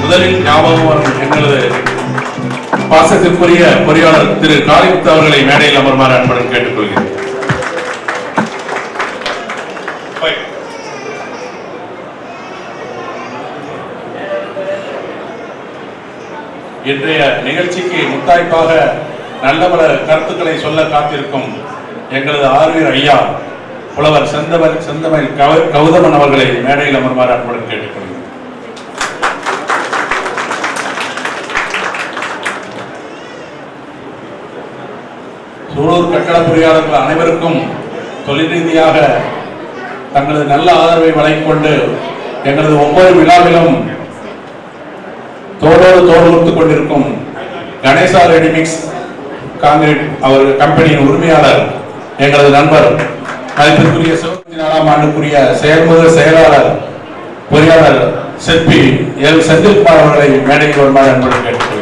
முதலில் ஞாபகம் வரும் எங்களது பாசத்திற்குரிய பொறியாளர் திரு காளிமுத்து அவர்களை மேடையில் அமர்மாறு அன்புடன் கேட்டுக்கொள்கிறேன். இன்றைய நிகழ்ச்சிக்கு முத்தாய்ப்பாக நல்ல பல கருத்துக்களை சொல்ல காத்திருக்கும் எங்களது ஆர்வீர் ஐயா புலவர் செந்தமிழ் கௌதமன் அவர்களை மேடையில் அமர்மாறு அன்புடன் கேட்டுக்கொள்கிறேன். சூலூர் கட்டட பொறியாளர்கள் அனைவருக்கும் தொழில் ரீதியாக தங்களது நல்ல ஆதரவை வழங்கிக் கொண்டு எங்களது ஒவ்வொரு விழாவிலும் தோளோடு தோள் கொடுத்துக் கொண்டிருக்கும் கணேசா ரெடிமிக்ஸ் காங்கிரீட் அவர் கம்பெனியின் உரிமையாளர் எங்களது நண்பர் மதிப்பிற்குரிய 74ஆம் ஆண்டுக்குரிய செயல்முறை செயலாளர் பொறியாளர் சிற்பி எல் செந்தில்குமார் அவர்களை மேடைக்கு வருமாறு அன்புடன் கேட்டுக்கொள்கிறேன்.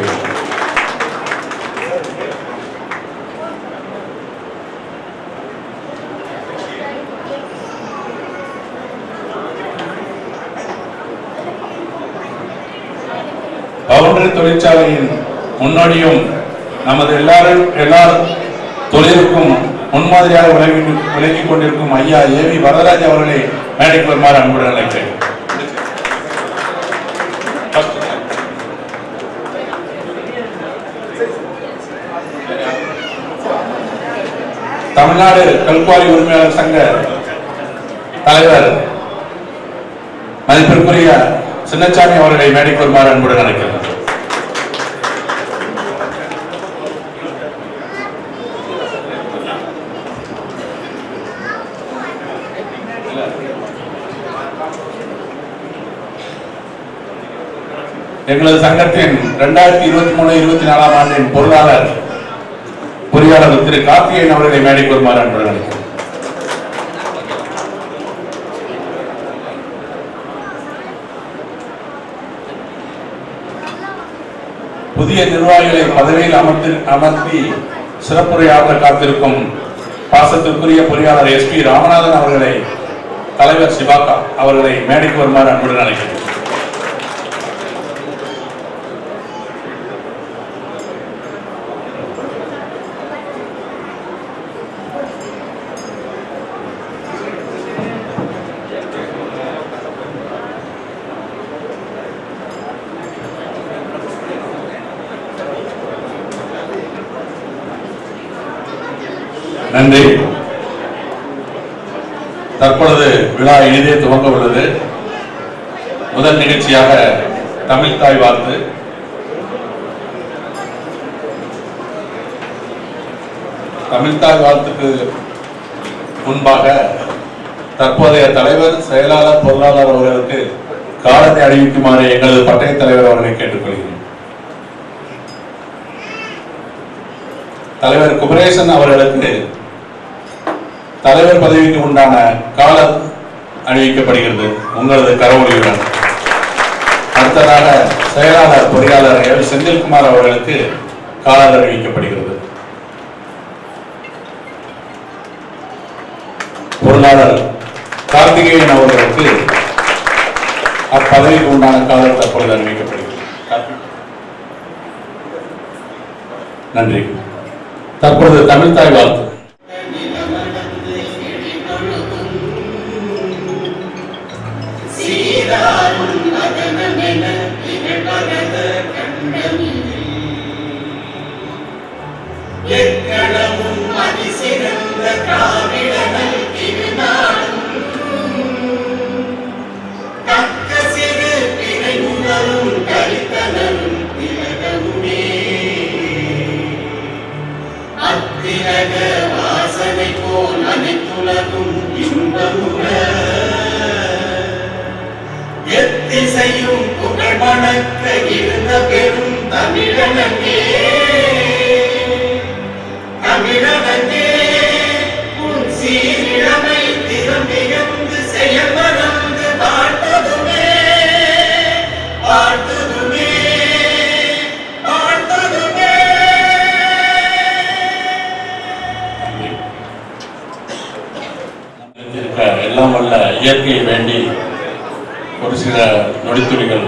பவுண்டரி தொழிற்சாலையின் முன்னோடியும் நமது எல்லார் தொழிலுக்கும் முன்மாதிரியாக விளங்கிக் கொண்டிருக்கும் ஐயா ஏவி வரதராஜ் அவர்களை மேடைக்கு வருமாறு அன்புடன் அழைக்கிறேன். தமிழ்நாடு கல்குவாரி உரிமையாளர் சங்க தலைவர் மதிப்பிற்குரிய சின்னசாமி அவர்களை மேடைக்கு வருமாறு அன்புடன் அழைக்கிறேன். எங்களது சங்கத்தின் 2023-24 ஆண்டின் பொறியாளர் திரு கார்த்திகேயன் அவர்களை மேடைக்கு வருமாறு அன்புடன் அழைக்கிறேன். புதிய நிர்வாகிகளை பதவியில் அமர்த்தி சிறப்புரையாற்ற காத்திருக்கும் பாசத்திற்குரிய பொறியாளர் SP ராமநாதன் அவர்களை தலைவர் சிவாக்கா அவர்களை மேடைக்கு வருமாறு அன்புடன் அழைக்கிறேன். நன்றி. தற்பொழுது விழா இனிதே துவங்க உள்ளது. முதல் நிகழ்ச்சியாக தமிழ் தாய் வாழ்த்து. தமிழ் தாய் வாழ்த்துக்கு முன்பாக தற்போதைய தலைவர், செயலாளர், பொருளாளர் அவர்களுக்கு காலத்தை அறிவிக்குமாறு எங்களது பட்டய தலைவர் அவர்களை கேட்டுக்கொள்கிறேன். தலைவர் குமரேசன் அவர்களுக்கு தலைவர் பதவிக்கு உண்டான காலம் அறிவிக்கப்படுகிறது உங்களது கரவொலியுடன். அடுத்ததாக செயலாளர் பொறியாளர் எல் செந்தில்குமார் அவர்களுக்கு காலம் அறிவிக்கப்படுகிறது. பொருளாளர் கார்த்திகேயன் அவர்களுக்கு அப்பதவிக்கு உண்டான காலம் தற்பொழுது அறிவிக்கப்படுகிறது. நன்றி. தற்பொழுது தமிழ் தாய் வாழ்த்து. எத்திசையும் புகழ் மணக்க இருந்த பெரும் தமிழனே, தமிழனே உன் சீரிழமை திறமிகந்து செயல்மறந்து வாழ்த்ததுமே, வாழ்த்ததுமே, வாழ்த்ததுமே. எல்லாம் வல்ல இயற்கையை வேண்டி ஒரு சில நொடித்துளிகள்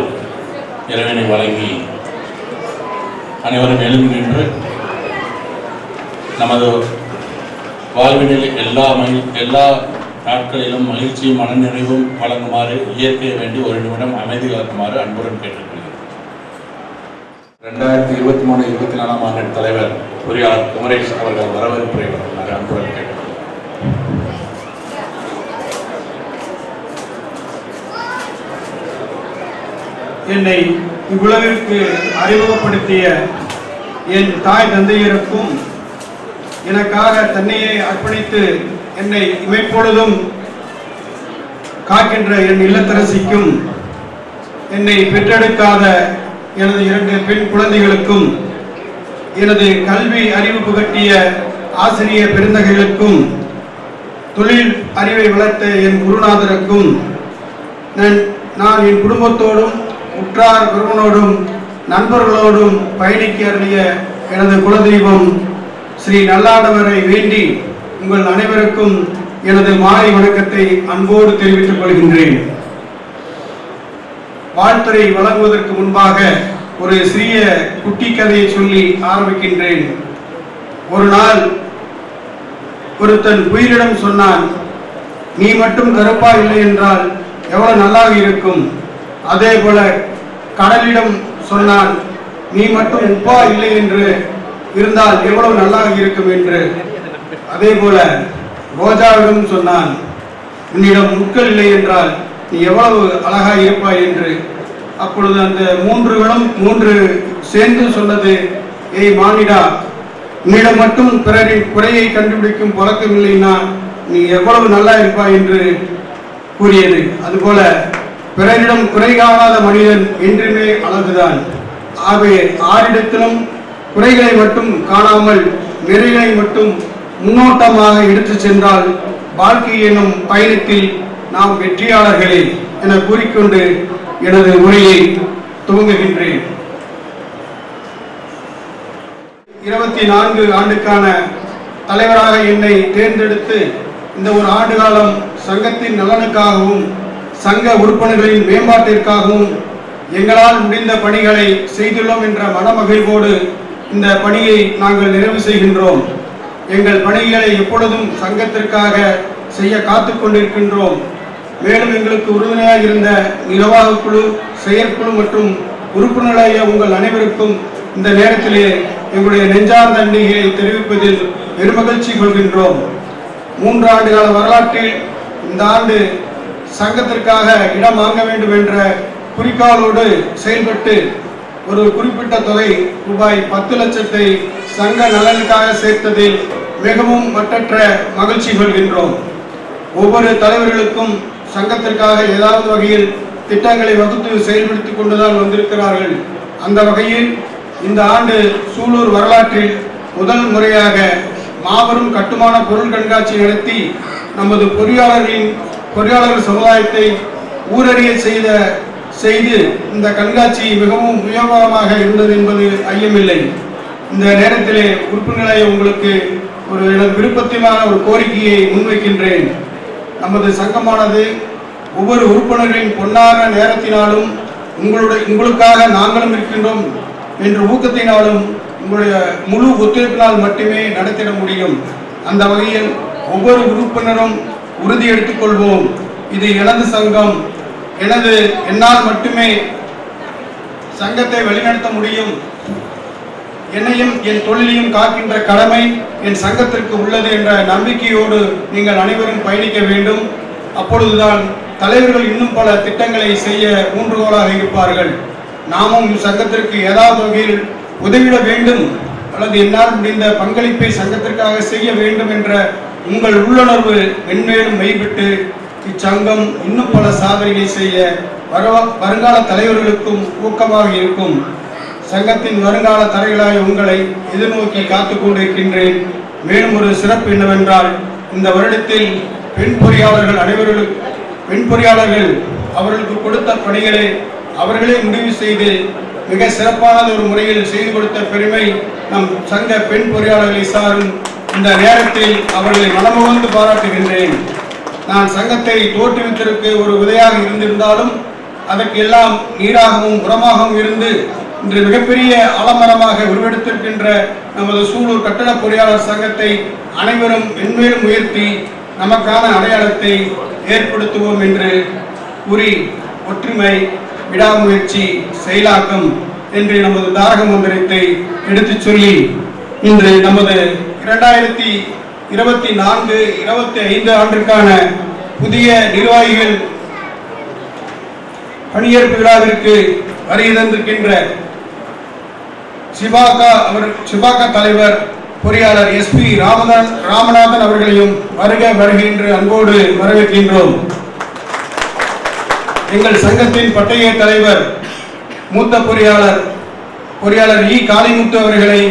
இறைவனை வழங்கி அனைவரும் எழுந்து நின்று நமது வாழ்வினில் எல்லா நாட்களிலும் மகிழ்ச்சியும் மனநிறைவும் வழங்குமாறு இயற்கையை வேண்டி ஒரு நிமிடம் அமைதி காக்குமாறு அன்புடன் கேட்டுக்கொள்கிறேன். 2023-24 ஆண்டு தலைவர் பொறியாளர் குமரேஷ் அவர்கள் வரவேற்புரை வழங்குமாறு அன்புடன் கேட்டுக்கொள்கிறேன். என்னை இவ்வுலகிற்கு அறிமுகப்படுத்திய என் தாய் தந்தையருக்கும், எனக்காக தன்னையே அர்ப்பணித்து என்னை இமைப்பொழுதும் காக்கின்ற என் இல்லத்தரசிக்கும், என்னை பெற்றெடுக்காத எனது 2 பெண் குழந்தைகளுக்கும், எனது கல்வி அறிவு புகட்டிய ஆசிரிய பெருந்தகைகளுக்கும், தொழில் அறிவை வளர்த்த என் குருநாதருக்கும், நான் என் குடும்பத்தோடும் உற்றார் குருவனோடும் நண்பர்களோடும் பயணிக்க அருளிய எனது குலதெய்வம் ஸ்ரீ நல்லாண்டவரை வேண்டி உங்கள் அனைவருக்கும் எனது மாலை வணக்கத்தை அன்போடு தெரிவித்துக் கொள்கின்றேன். வாழ்த்துரை வழங்குவதற்கு முன்பாக ஒரு சிறிய குட்டி கதையை சொல்லி ஆரம்பிக்கின்றேன். ஒரு நாள் ஒருத்தன் புயலிடம் சொன்னான், நீ மட்டும் கருப்பா இல்லை என்றால் எவ்வளவு நல்லாக இருக்கும். அதே போல கடலிடம் சொன்னான், நீ மட்டும் உப்பா இல்லை என்று இருந்தால் எவ்வளவு நல்லாக இருக்கும் என்று. அதே போல ரோஜாவிடம் சொன்னான், உன்னிடம் முட்கள் இல்லை என்றால் நீ எவ்வளவு அழகாக இருப்பாய் என்று. அப்பொழுது அந்த 3 சேர்ந்து சொன்னது, ஏய் மானிடா, உன்னிடம் மட்டும் பிறரின் குறையை கண்டுபிடிக்கும் பழக்கம் இல்லைன்னா நீ எவ்வளவு நல்லா இருப்பாய் என்று கூறியது. அதுபோல பிறரிடம் குறை காணாத மனிதன் என்றுமே அழகுதான். ஆகவே ஆரிடத்திலும் குறைகளை மட்டும் காணாமல் நிறைகளை மட்டும் முன்னோட்டமாக எடுத்து சென்றால் வாழ்க்கை எனும் பயணத்தில் நாம் வெற்றியாளர்களே என கூறிக்கொண்டு எனது உரையை துவங்குகின்றேன். 24 ஆண்டுக்கான தலைவராக என்னை தேர்ந்தெடுத்து இந்த ஒரு ஆண்டு காலம் சங்கத்தின் நலனுக்காகவும் சங்க உறுப்பினர்களின் மேம்பாட்டிற்காகவும் எங்களால் முடிந்த பணிகளை செய்துள்ளோம் என்ற மனமகிழ்வோடு இந்த பணியை நாங்கள் நிறைவு செய்கின்றோம். எங்கள் பணிகளை எப்பொழுதும் சங்கத்திற்காக செய்ய காத்து கொண்டிருக்கின்றோம். மேலும் எங்களுக்கு உறுதுணையாக இருந்த நிர்வாக குழு, செயற்குழு மற்றும் உறுப்பினர்களாகிய உங்கள் அனைவருக்கும் இந்த நேரத்திலே எங்களுடைய நெஞ்சார்ந்த நன்றியை தெரிவிப்பதில் பெருமகிழ்ச்சி கொள்கின்றோம். 3 ஆண்டுகால வரலாற்றில் இந்த ஆண்டு சங்கத்திற்காக இடம் வாங்க வேண்டும் என்ற குறிக்கோளோடு செயல்பட்டு ஒரு குறிப்பிட்ட தொகை ரூபாய் 10 லட்சத்தை சங்க நலனுக்காக சேர்த்ததில் மிகவும் மட்டற்ற மகிழ்ச்சி கொள்கின்றோம். ஒவ்வொரு தலைவர்களுக்கும் சங்கத்திற்காக ஏதாவது வகையில் திட்டங்களை வகுத்து செயல்படுத்திக் கொண்டுதான் வந்திருக்கிறார்கள். அந்த வகையில் இந்த ஆண்டு சூலூர் வரலாற்றில் முதல் முறையாக மாபெரும் கட்டுமான பொருள் கண்காட்சி நடத்தி நமது பொறியாளர்கள் சமுதாயத்தை ஊரறிய செய்து இந்த கண்காட்சி மிகவும் உபயோகமாக இருந்தது என்பது ஐயமில்லை. இந்த நேரத்திலே உறுப்பினர்களை உங்களுக்கு எனது விருப்பத்திற்கான ஒரு கோரிக்கையை முன்வைக்கின்றேன். நமது சங்கமானது ஒவ்வொரு உறுப்பினர்களின் பொன்னான நேரத்தினாலும் உங்களுக்காக நாங்களும் இருக்கின்றோம் என்ற ஊக்கத்தினாலும் உங்களுடைய முழு ஒத்துழைப்பினால் மட்டுமே நடத்திட முடியும். அந்த வகையில் ஒவ்வொரு உறுப்பினரும் உறுதி எடுத்துக்கொள்வோம். இது எனது சங்கம், என்னால் மட்டுமே சங்கத்தை வழிநடத்த முடியும், என்னையும் என் தொழிலையும் காக்கின்ற கடமை என் சங்கத்திற்கு உள்ளது என்ற நம்பிக்கையோடு நீங்கள் அனைவரும் பயணிக்க வேண்டும். அப்பொழுதுதான் தலைவர்கள் இன்னும் பல திட்டங்களை செய்ய ஊன்றுகோலாக இருப்பார்கள். நாமும் சங்கத்திற்கு ஏதாவது வகையில் உதவிட வேண்டும் அல்லது என்னால் முடிந்த பங்களிப்பை சங்கத்திற்காக செய்ய வேண்டும் என்ற உங்கள் உள்ளுணர்வு மென்மேலும் மெய்விட்டு இச்சங்கம் இன்னும் பல சாதனைகளை செய்ய வருங்கால தலைவர்களுக்கும் ஊக்கமாக இருக்கும். சங்கத்தின் வருங்கால தலைவர்களாக உங்களை எதிர்நோக்கி காத்துக் கொண்டிருக்கின்றேன். மேலும் ஒரு சிறப்பு என்னவென்றால், இந்த வருடத்தில் பெண் பொறியாளர்கள் அவர்களுக்கு கொடுத்த பணிகளை அவர்களே முடிவு செய்து மிக சிறப்பான ஒரு முறையில் செய்து கொடுத்த பெருமை நம் சங்க பெண் பொறியாளர்களை சாரும். இந்த நேரத்தில் அவர்களை மனமுகந்து பாராட்டுகின்றேன். நான் சங்கத்தை தோற்றுவித்ததற்கு ஒரு உதவியாக இருந்திருந்தாலும் அதற்கு எல்லாம் நீராகவும் உரமாகவும் இருந்து இன்று மிகப்பெரிய ஆலமரமாக உருவெடுத்திருக்கின்ற நமது சூலூர் கட்டட பொறியாளர் சங்கத்தை அனைவரும் மென்மேலும் உயர்த்தி நமக்கான அடையாளத்தை ஏற்படுத்துவோம் என்று கூறி, ஒற்றுமை, விடாமுயற்சி, செயலாக்கம் என்று நமது தாரக மந்திரத்தை எடுத்துச் சொல்லி இன்று நமது 2024-25 ஆண்டிற்கான புதிய நிர்வாகிகள் பணியேற்பு விழாவிற்கு வருகை தந்திருக்கின்ற சிபாகா தலைவர் பொறியாளர் SP ராமநாதன் அவர்களையும் வருக என்று அன்போடு வரவேற்கின்றோம். எங்கள் சங்கத்தின் பட்டய தலைவர் மூத்த பொறியாளர் E காளிமுத்து அவர்களை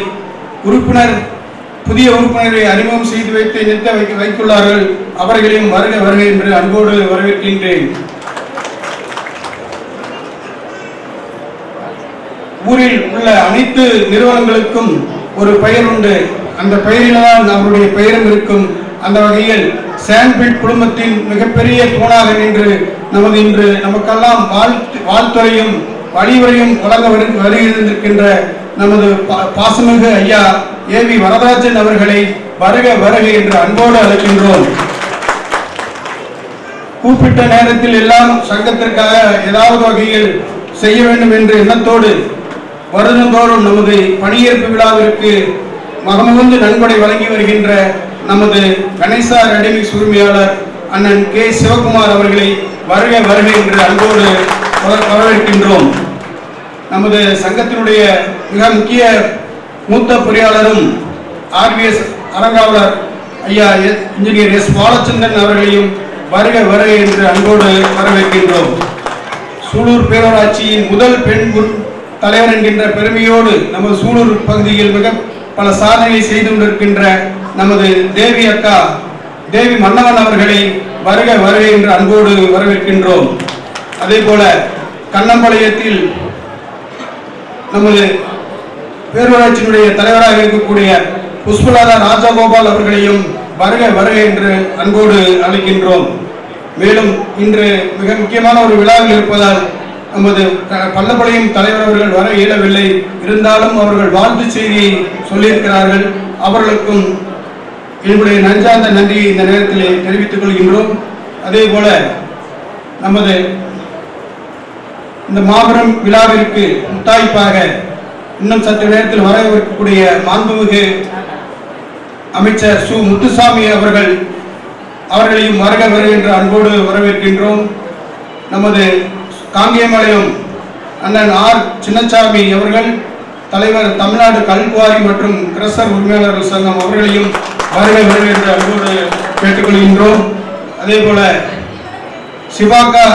புதிய உறுப்பினரை அறிமுகம் செய்து வைத்து நிறுத்த வைத்துள்ளார்கள். அவர்களையும் வருக என்று அன்போடு வரவேற்கின்றேன். ஊரில் உள்ள அனைத்து நிறுவனங்களுக்கும் ஒரு பெயர் உண்டு. அந்த பெயரில்தான் அவருடைய பெயரும் இருக்கும். அந்த வகையில் சான்பிட் குடும்பத்தின் மிகப்பெரிய தூணாக நின்று இன்று நமக்கெல்லாம் வாழ்த்துறையும் வழிமுறையும் வழங்க வருகின்ற நமது பாசமிகு ஐயா AV வரதராஜன் அவர்களை வருக என்று அன்போடு அழைக்கின்றோம். கூப்பிட்ட நேரத்தில் எல்லாம் சங்கத்திற்காக ஏதாவது வகையில் செய்ய வேண்டும் என்ற எண்ணத்தோடு வருடந்தோறும் நமது பணியேற்பு விழாவிற்கு மகமுகந்து நன்கொடை வழங்கி வருகின்ற நமது கணேசா ரெடிமிக்ஸ் உரிமையாளர் அண்ணன் K சிவகுமார் அவர்களை வருக என்று அன்போடு வரவேற்கின்றோம். நமது சங்கத்தினுடைய மிக முக்கிய மூத்த பொறியாளரும் RVS அறங்காவலர் ஐயா இன்ஜினியர் S பாலச்சந்திரன் அவர்களையும் வருக என்று அன்போடு வரவேற்கின்றோம். சூலூர் பேரூராட்சியின் முதல் பெண் தலைவர் என்கின்ற பெருமையோடு நமது சூலூர் பகுதியில் மிக பல சாதனை செய்து கொண்டிருக்கின்ற நமது தேவி அக்கா தேவி மன்னவன் அவர்களை வருக வருக என்று அன்போடு வரவேற்கின்றோம். அதே போல கண்ணம்பாளையத்தில் நமது பேரூராட்சியினுடைய தலைவராக இருக்கக்கூடிய புஷ்பலதா ராஜகோபால் அவர்களையும் வருக வருக என்று அன்போடு அழைக்கின்றோம். மேலும் இன்று மிக முக்கியமான ஒரு விழாவில் இருப்பதால் நமது பள்ளப்பாளையம் தலைவர் அவர்கள் வர இயலவில்லை. இருந்தாலும் அவர்கள் வாழ்த்து செய்தியை சொல்லியிருக்கிறார்கள். அவர்களுக்கும் என்னுடைய நஞ்சார்ந்த நன்றியை இந்த நேரத்தில் தெரிவித்துக் கொள்கின்றோம். அதே போல நமது இந்த மாபெரும் விழாவிற்கு முத்தாய்ப்பாக இன்னும் சற்று நேரத்தில் வரவிருக்கக்கூடிய மாண்புமிகு அமைச்சர் சு முத்துசாமி அவர்களையும் வருக வருக என்று அன்போடு வரவேற்கின்றோம். நமது காங்கேயம்பாளையம் அண்ணன் ஆர் சின்னசாமி அவர்கள் தலைவர் தமிழ்நாடு கல்குவாரி மற்றும் கிரஷர் உரிமையாளர்கள் சங்கம் அவர்களையும் வருக வருக என்று அன்போடு கேட்டுக்கொள்கின்றோம். அதே போல சிவாகா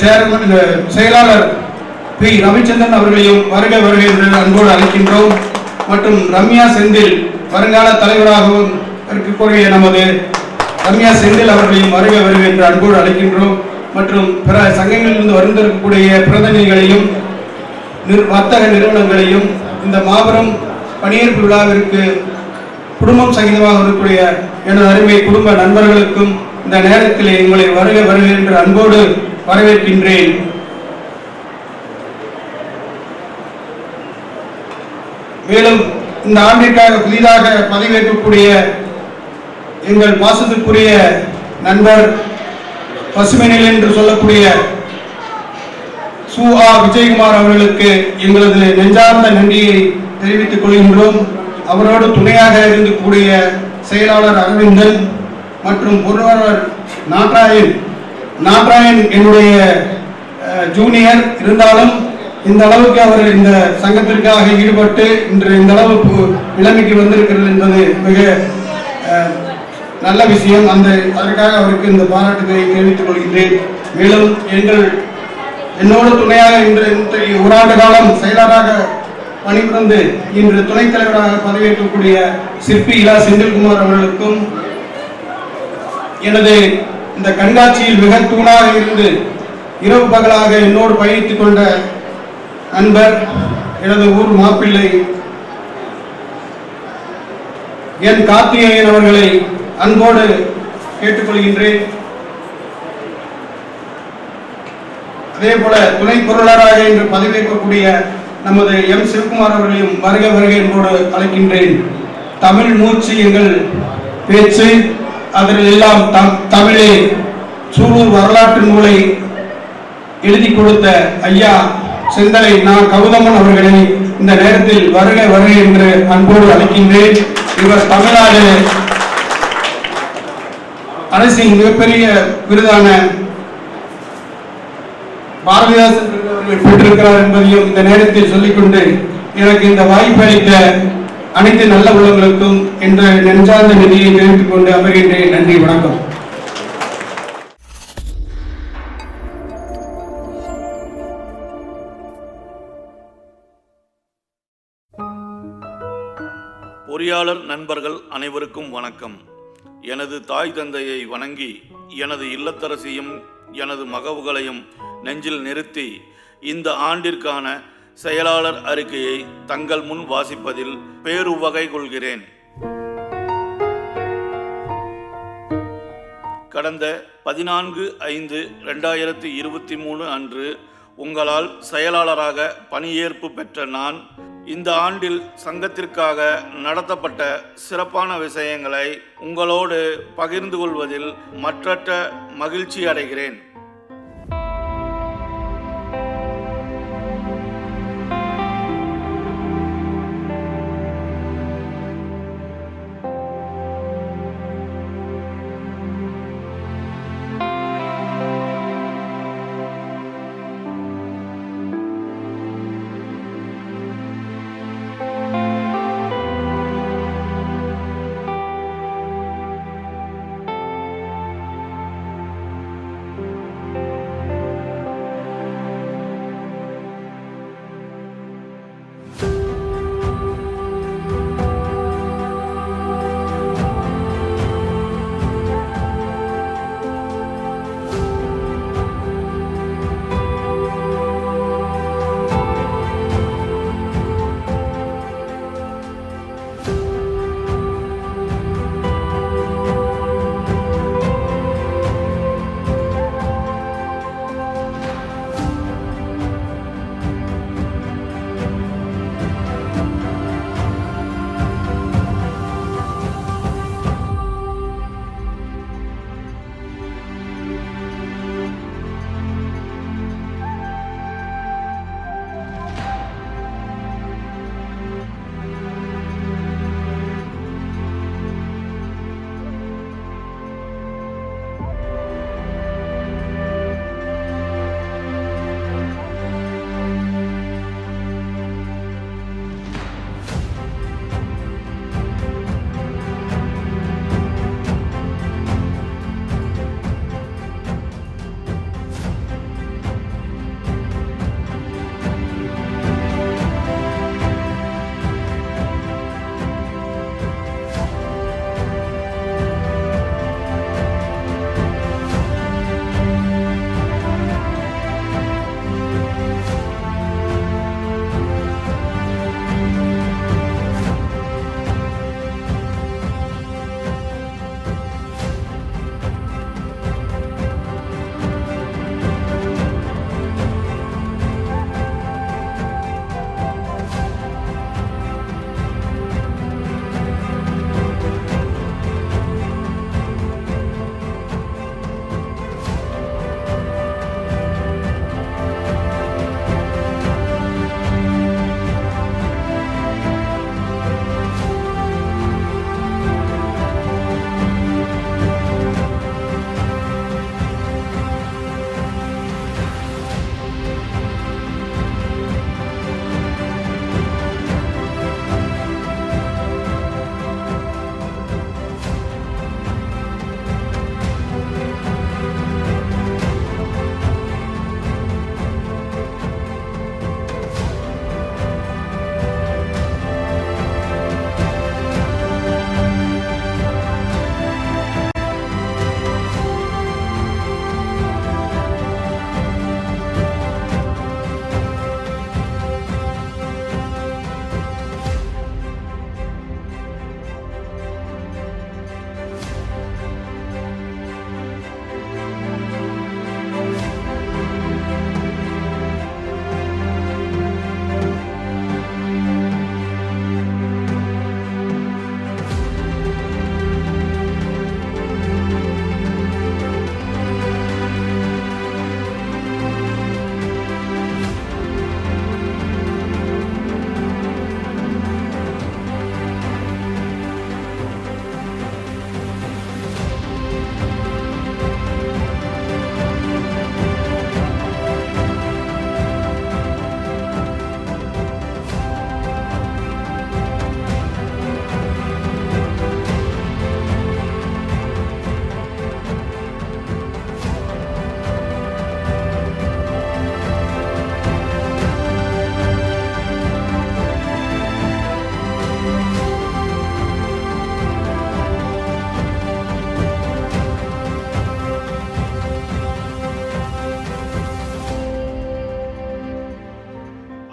சேர்மன் செயலாளர் பி ரவிச்சந்திரன் அவர்களையும் வருக வருக என்று அன்போடு அழைக்கின்றோம். மற்றும் ரம்யா செந்தில் வருங்கால தலைவராகவும் இருக்கக்கூடிய நமது ரம்யா செந்தில் அவர்களையும் வருக வருக என்று அன்போடு அழைக்கின்றோம். மற்றும் பிற சங்கங்களிலிருந்து வந்திருக்கக்கூடிய பிரதிநிதிகளையும் வர்த்தக நிறுவனங்களையும் இந்த மாபெரும் பணியேற்பு விழாவிற்கு குடும்பம் சகிதமாக இருக்கக்கூடிய எனது அருமை குடும்ப நண்பர்களுக்கும் இந்த நேரத்தில் உங்களை வருக வருக என்று அன்போடு வரவேற்கின்றேன். மேலும் இந்த ஆண்டிற்காக புதிதாக பதவியேற்கக்கூடிய எங்கள் பாசத்துக்குரிய நண்பர் பசுமைநிலை என்று சொல்லக்கூடிய சு.ஆ. விஜயகுமார் அவர்களுக்கு எங்களது நெஞ்சார்ந்த நன்றியை தெரிவித்துக் கொள்கின்றோம். அவரோடு துணையாக இருக்கக்கூடிய செயலாளர் அரவிந்தன் மற்றும் பொருளாளர் நாட்ராயன் என்னுடைய ஜூனியர். இருந்தாலும் இந்த அளவுக்கு அவர் இந்த சங்கத்திற்காக ஈடுபட்டு இன்று இந்த அளவு நிலைமைக்கு வந்திருக்கிறது என்பது மிக நல்ல விஷயம். அதற்காக அவருக்கு இந்த பாராட்டுகளை தெரிவித்துக் கொள்கின்றேன். மேலும் என்னோடு துணையாக இன்று ஒரு ஆண்டு காலம் செயலராக பணிபுரிந்து இன்று துணைத் தலைவராக பதவியேற்கக்கூடிய சிற்பி இலா செந்தில்குமார் அவர்களுக்கும் எனது இந்த கண்காட்சியில் மிக தூணாக இருந்து இரவு பகலாக என்னோடு பயணித்துக் கொண்ட நண்பர் எனது ஊர் மாப்பிள்ளை என் கார்த்திகேயன் அவர்களை அன்போடு கேட்டுக்கொள்கின்றேன். அதே போல துணை பொருளாளராக இன்று பதவியேற்கக்கூடிய நமது எம் சிவகுமார் அவர்களையும் வருக வருக என்போடு அழைக்கின்றேன். தமிழ் மூச்சு எங்கள் பேச்சு, அதில் எல்லாம் தமிழே சூலூர் வரலாற்று நூலை எழுதி கொடுத்த ஐயா செந்தலை நான் கௌதமன் அவர்களை இந்த நேரத்தில் வருக வருக என்று அன்போடு அழைக்கின்றேன். இவர் தமிழ்நாடு அரசின் மிகப்பெரிய விருதான பாரதிதாசன் அவர்கள் பெற்றிருக்கிறார் என்பதையும் இந்த நேரத்தில் சொல்லிக்கொண்டு எனக்கு இந்த வாய்ப்பு அளித்த அனைத்து நல்ல உள்ளங்களுக்கும் என்ற நெஞ்சார்ந்த நிதியை தெரிவித்துக் கொண்டு அமர்கின்றேன். நன்றி, வணக்கம். பொறியாளர் நண்பர்கள் அனைவருக்கும் வணக்கம். எனது தாய் தந்தையை வணங்கி எனது இல்லத்தரசியும் எனது மகவுகளையும் நெஞ்சில் நிறுத்தி இந்த ஆண்டிற்கான செயலாளர் அறிக்கையை தங்கள் முன் வாசிப்பதில் பேருவகை கொள்கிறேன். கடந்த 14/5/2023 அன்று உங்களால் செயலாளராக பணியேற்பு பெற்ற நான் இந்த ஆண்டில் சங்கத்திற்காக நடத்தப்பட்ட சிறப்பான விஷயங்களை உங்களோடு பகிர்ந்து கொள்வதில் மற்றற்ற மகிழ்ச்சி அடைகிறேன்.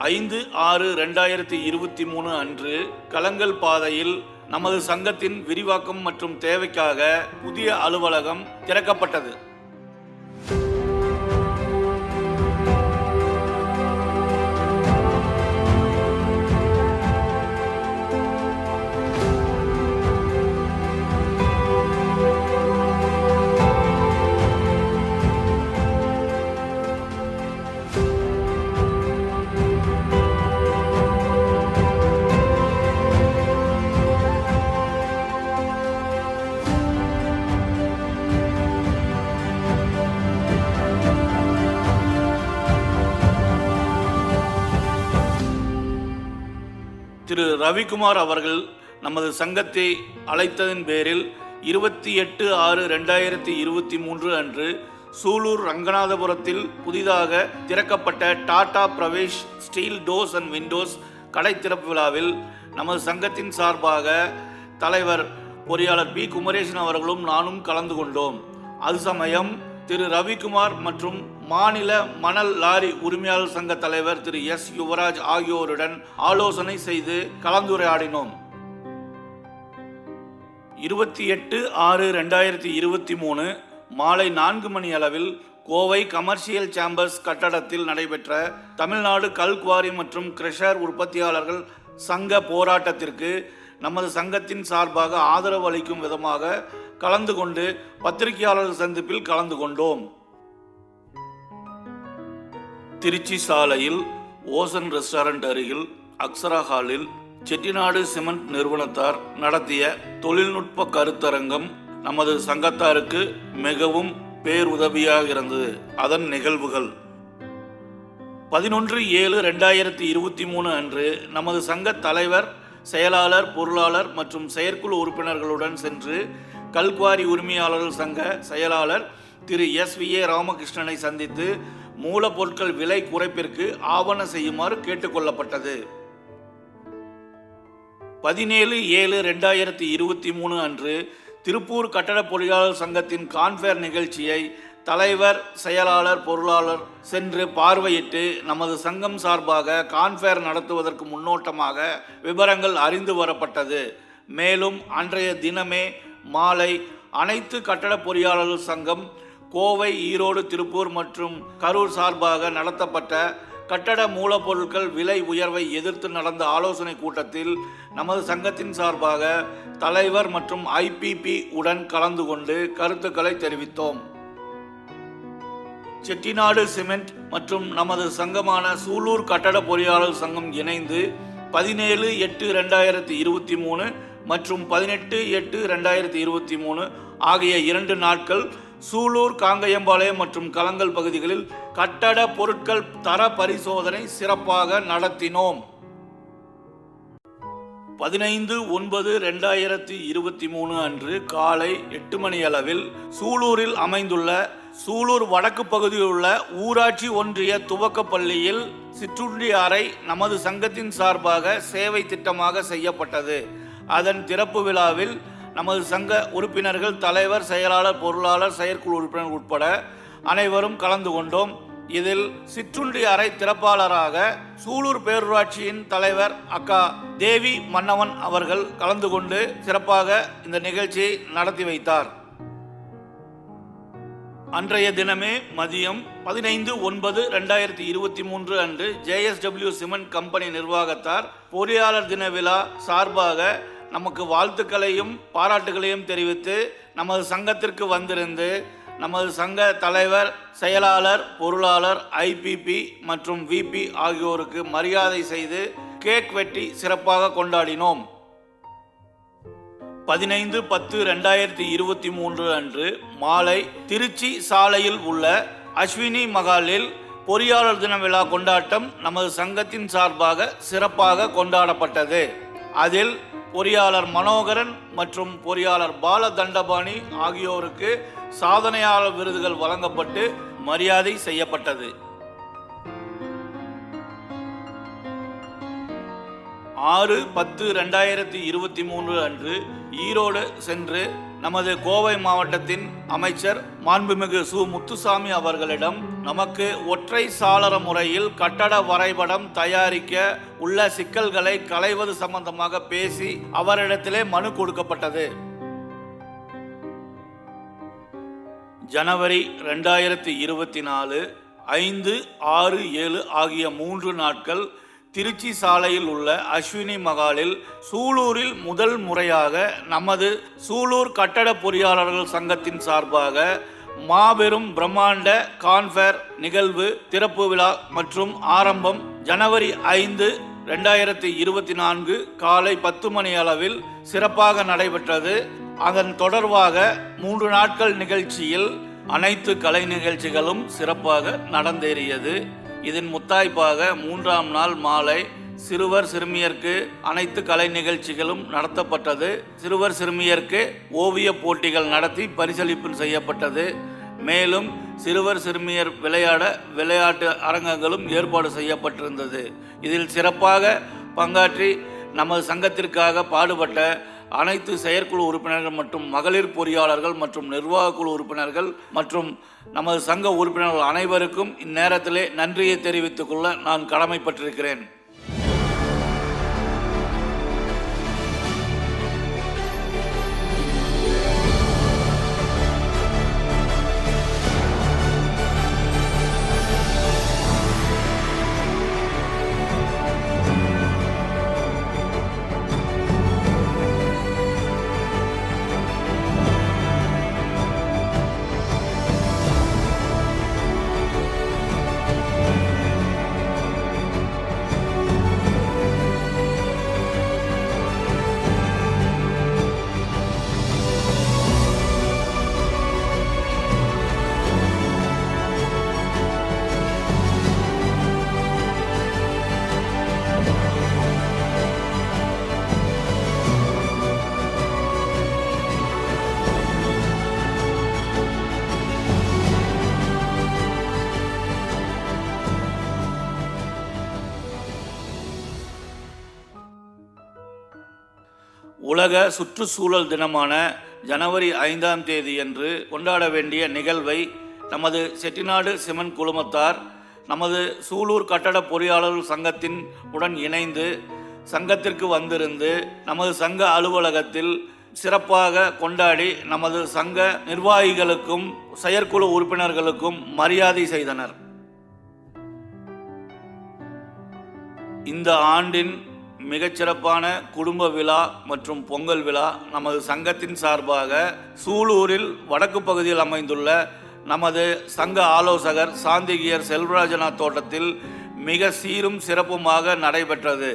5/6/2023 அன்று கலங்கல் பாதையில் நமது சங்கத்தின் விரிவாக்கம் மற்றும் தேவைக்காக புதிய அலுவலகம் திறக்கப்பட்டது. திரு ரவிக்குமார் அவர்கள் நமது சங்கத்தை அழைத்ததன் பேரில் 28/6/2023 அன்று சூலூர் ரங்கநாதபுரத்தில் புதிதாக திறக்கப்பட்ட Tata Pravesh steel doors and Windows கடை திறப்பு விழாவில் நமது சங்கத்தின் சார்பாக தலைவர் பொறியாளர் பி குமரேசன் அவர்களும் நானும் கலந்து கொண்டோம். அது சமயம் திரு ரவிக்குமார் மற்றும் மாநில மணல் லாரி உரிமையாளர் சங்க தலைவர் திரு எஸ் யுவராஜ் ஆகியோருடன் ஆலோசனை செய்து கலந்துரையாடினோம். 28/6/2023 மாலை 4 மணி அளவில் கோவை கமர்ஷியல் சேம்பர்ஸ் கட்டடத்தில் நடைபெற்ற தமிழ்நாடு கல்குவாரி மற்றும் கிரஷர் உற்பத்தியாளர்கள் சங்க போராட்டத்திற்கு நமது சங்கத்தின் சார்பாக ஆதரவு அளிக்கும் விதமாக கலந்து கொண்டு பத்திரிகையாளர் சந்திப்பில் கலந்து கொண்டோம். திருச்சி சாலையில் ஓசன் ரெஸ்டாரண்ட் அருகில் அக்ஸரா ஹாலில் செட்டிநாடு சிமெண்ட் நிறுவனத்தார் நடத்திய தொழில்நுட்ப கருத்தரங்கம் நமது சங்கத்தாருக்கு மிகவும் பேருதவியாக இருந்தது. அதன் நிகழ்வுகள் 11/7/2023 அன்று நமது சங்க தலைவர், செயலாளர், பொருளாளர் மற்றும் செயற்குழு உறுப்பினர்களுடன் சென்று கல்குவாரி உரிமையாளர்கள் சங்க செயலாளர் திரு SVA ராமகிருஷ்ணனை சந்தித்து மூலப்பொருட்கள் விலை குறைப்பிற்கு ஆவண செய்யுமாறு கேட்டுக்கொள்ளப்பட்டது. 17/7/2023 அன்று திருப்பூர் கட்டட பொறியாளர் சங்கத்தின் கான்ஃபேர் நிகழ்ச்சியை தலைவர், செயலாளர், பொருளாளர் சென்று பார்வையிட்டு நமது சங்கம் சார்பாக கான்ஃபேர் நடத்துவதற்கு முன்னோட்டமாக விவரங்கள் அறிந்து வரப்பட்டது. மேலும் அன்றைய தினமே மாலை அனைத்து கட்டட பொறியாளர்கள் சங்கம் கோவை, ஈரோடு, திருப்பூர் மற்றும் கரூர் சார்பாக நடத்தப்பட்ட கட்டட மூலப்பொருட்கள் விலை உயர்வை எதிர்த்து நடந்த ஆலோசனை கூட்டத்தில் நமது சங்கத்தின் சார்பாக தலைவர் மற்றும் IPP உடன் கலந்து கொண்டு கருத்துக்களை தெரிவித்தோம். செட்டிநாடு சிமெண்ட் மற்றும் நமது சங்கமான சூலூர் கட்டட பொறியாளர் சங்கம் இணைந்து 17/8/2023 மற்றும் 18/8/2023 ஆகிய 2 நாட்கள் சூலூர், காங்கயம்பாளையம் மற்றும் கலங்கல் பகுதிகளில் கட்டட பொருட்கள் தர பரிசோதனை சிறப்பாக நடத்தினோம். 15/9/2023 அன்று காலை 8 மணி அளவில் சூலூரில் அமைந்துள்ள சூலூர் வடக்கு பகுதியில் உள்ள ஊராட்சி ஒன்றிய துவக்கப்பள்ளியில் சிற்றுண்டி அறை நமது சங்கத்தின் சார்பாக சேவை திட்டமாக செய்யப்பட்டது. அதன் திறப்பு விழாவில் நமது சங்க உறுப்பினர்கள், தலைவர், செயலாளர், பொருளாளர், செயற்குழு உறுப்பினர் உட்பட அனைவரும் கலந்து கொண்டோம். இதில் சிற்றுண்டி அறை திறப்பாளராக சூலூர் பேரூராட்சியின் தலைவர் அக்கா தேவி மன்னவன் அவர்கள் கலந்து கொண்டு சிறப்பாக இந்த நிகழ்ச்சியை நடத்தி வைத்தார். அன்றைய தினமே மதியம் 15/9/2023 அன்று JSW சிமெண்ட் கம்பெனி நிர்வாகத்தார் பொறியாளர் தின விழா சார்பாக நமக்கு வாழ்த்துக்களையும் பாராட்டுகளையும் தெரிவித்து நமது சங்கத்திற்கு வந்திருந்து நமது சங்க தலைவர், செயலாளர், பொருளாளர், IPP மற்றும் VP ஆகியோருக்கு மரியாதை செய்து கேக் வெட்டி சிறப்பாக கொண்டாடினோம். 15/10/2023 அன்று மாலை திருச்சி சாலையில் உள்ள அஸ்வினி மகாலில் பொறியாளர் தின விழா கொண்டாட்டம் நமது சங்கத்தின் சார்பாக சிறப்பாக கொண்டாடப்பட்டது. அதில் பொறியாளர் மனோகரன் மற்றும் பொறியாளர் பால தண்டபாணி ஆகியோருக்கு சாதனையாளர் விருதுகள் வழங்கப்பட்டு மரியாதை செய்யப்பட்டது. 6/10/2023 அன்று ஈரோடு சென்று நமது கோவை மாவட்டத்தின் அமைச்சர் மாண்புமிகு சு முத்துசாமி அவர்களிடம் நமக்கு ஒற்றை சாளர முறையில் கட்டட வரைபடம் தயாரிக்க உள்ள சிக்கல்களை களைவது சம்பந்தமாக பேசி அவரிடத்திலே மனு கொடுக்கப்பட்டது. ஜனவரி 2024 5, 6, 7 ஆகிய 3 நாட்கள் திருச்சி சாலையில் உள்ள அஸ்வினி மகாலில் சூலூரில் முதல் முறையாக நமது சூலூர் கட்டட பொறியாளர்கள் சங்கத்தின் சார்பாக மாபெரும் பிரம்மாண்ட கான்ஃபேர் நிகழ்வு திறப்பு விழா மற்றும் ஆரம்பம் ஜனவரி 5, 2024 காலை 10 மணி அளவில் சிறப்பாக நடைபெற்றது. அதன் தொடர்பாக 3 நாட்கள் நிகழ்ச்சியில் அனைத்து கலை நிகழ்ச்சிகளும் சிறப்பாக நடந்தேறியது. இதன் முத்தாய்ப்பாக 3ஆம் நாள் மாலை சிறுவர் சிறுமியருக்கு அனைத்து கலை நிகழ்ச்சிகளும் நடத்தப்பட்டது. சிறுவர் சிறுமியருக்கு ஓவிய போட்டிகள் நடத்தி பரிசளிப்பு செய்யப்பட்டது. மேலும் சிறுவர் சிறுமியர் விளையாட்டு அரங்கங்களும் ஏற்பாடு செய்யப்பட்டிருந்தது. இதில் சிறப்பாக பங்காற்றி நமது சங்கத்திற்காக பாடுபட்ட அனைத்து செயற்குழு உறுப்பினர்கள் மற்றும் மகளிர் பொறியாளர்கள் மற்றும் நிர்வாக குழு உறுப்பினர்கள் மற்றும் நமது சங்க உறுப்பினர்கள் அனைவருக்கும் இந்நேரத்திலே நன்றியை தெரிவித்துக் கொள்ள நான் கடமைப்பட்டிருக்கிறேன். உலக சுற்றுச்சூழல் தினமான ஜனவரி 5ஆம் தேதியன்று கொண்டாட வேண்டிய நிகழ்வை நமது செட்டிநாடு சிமெண்ட் குழுமத்தார் நமது சூலூர் கட்டட பொறியாளர்கள் சங்கத்தின் உடன் இணைந்து சங்கத்திற்கு வந்திருந்து நமது சங்க அலுவலகத்தில் சிறப்பாக கொண்டாடி நமது சங்க நிர்வாகிகளுக்கும் செயற்குழு உறுப்பினர்களுக்கும் மரியாதை செய்தனர். இந்த ஆண்டின் மிகச்சிறப்பான குடும்ப விழா மற்றும் பொங்கல் விழா நமது சங்கத்தின் சார்பாக சூலூரில் வடக்கு பகுதியில் அமைந்துள்ள நமது சங்க ஆலோசகர் சாந்திகியர் செல்வராஜநாத் தோட்டத்தில் மிக சீரும் சிறப்புமாக நடைபெற்றது.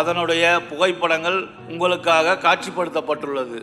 அதனுடைய புகைப்படங்கள் உங்களுக்காக காட்சிப்படுத்தப்பட்டுள்ளது.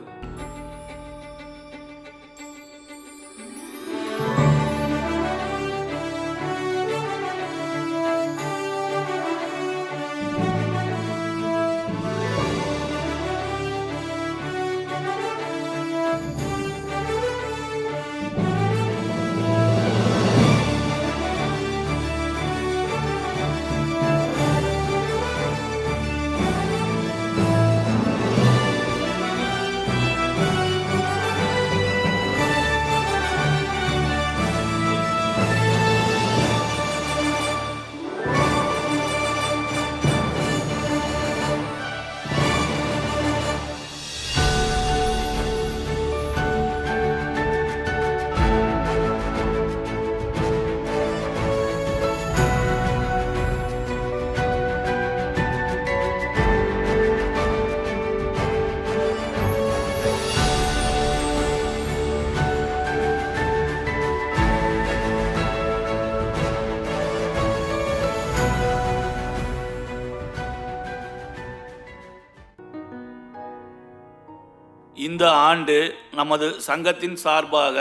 இந்த ஆண்டு நமது சங்கத்தின் சார்பாக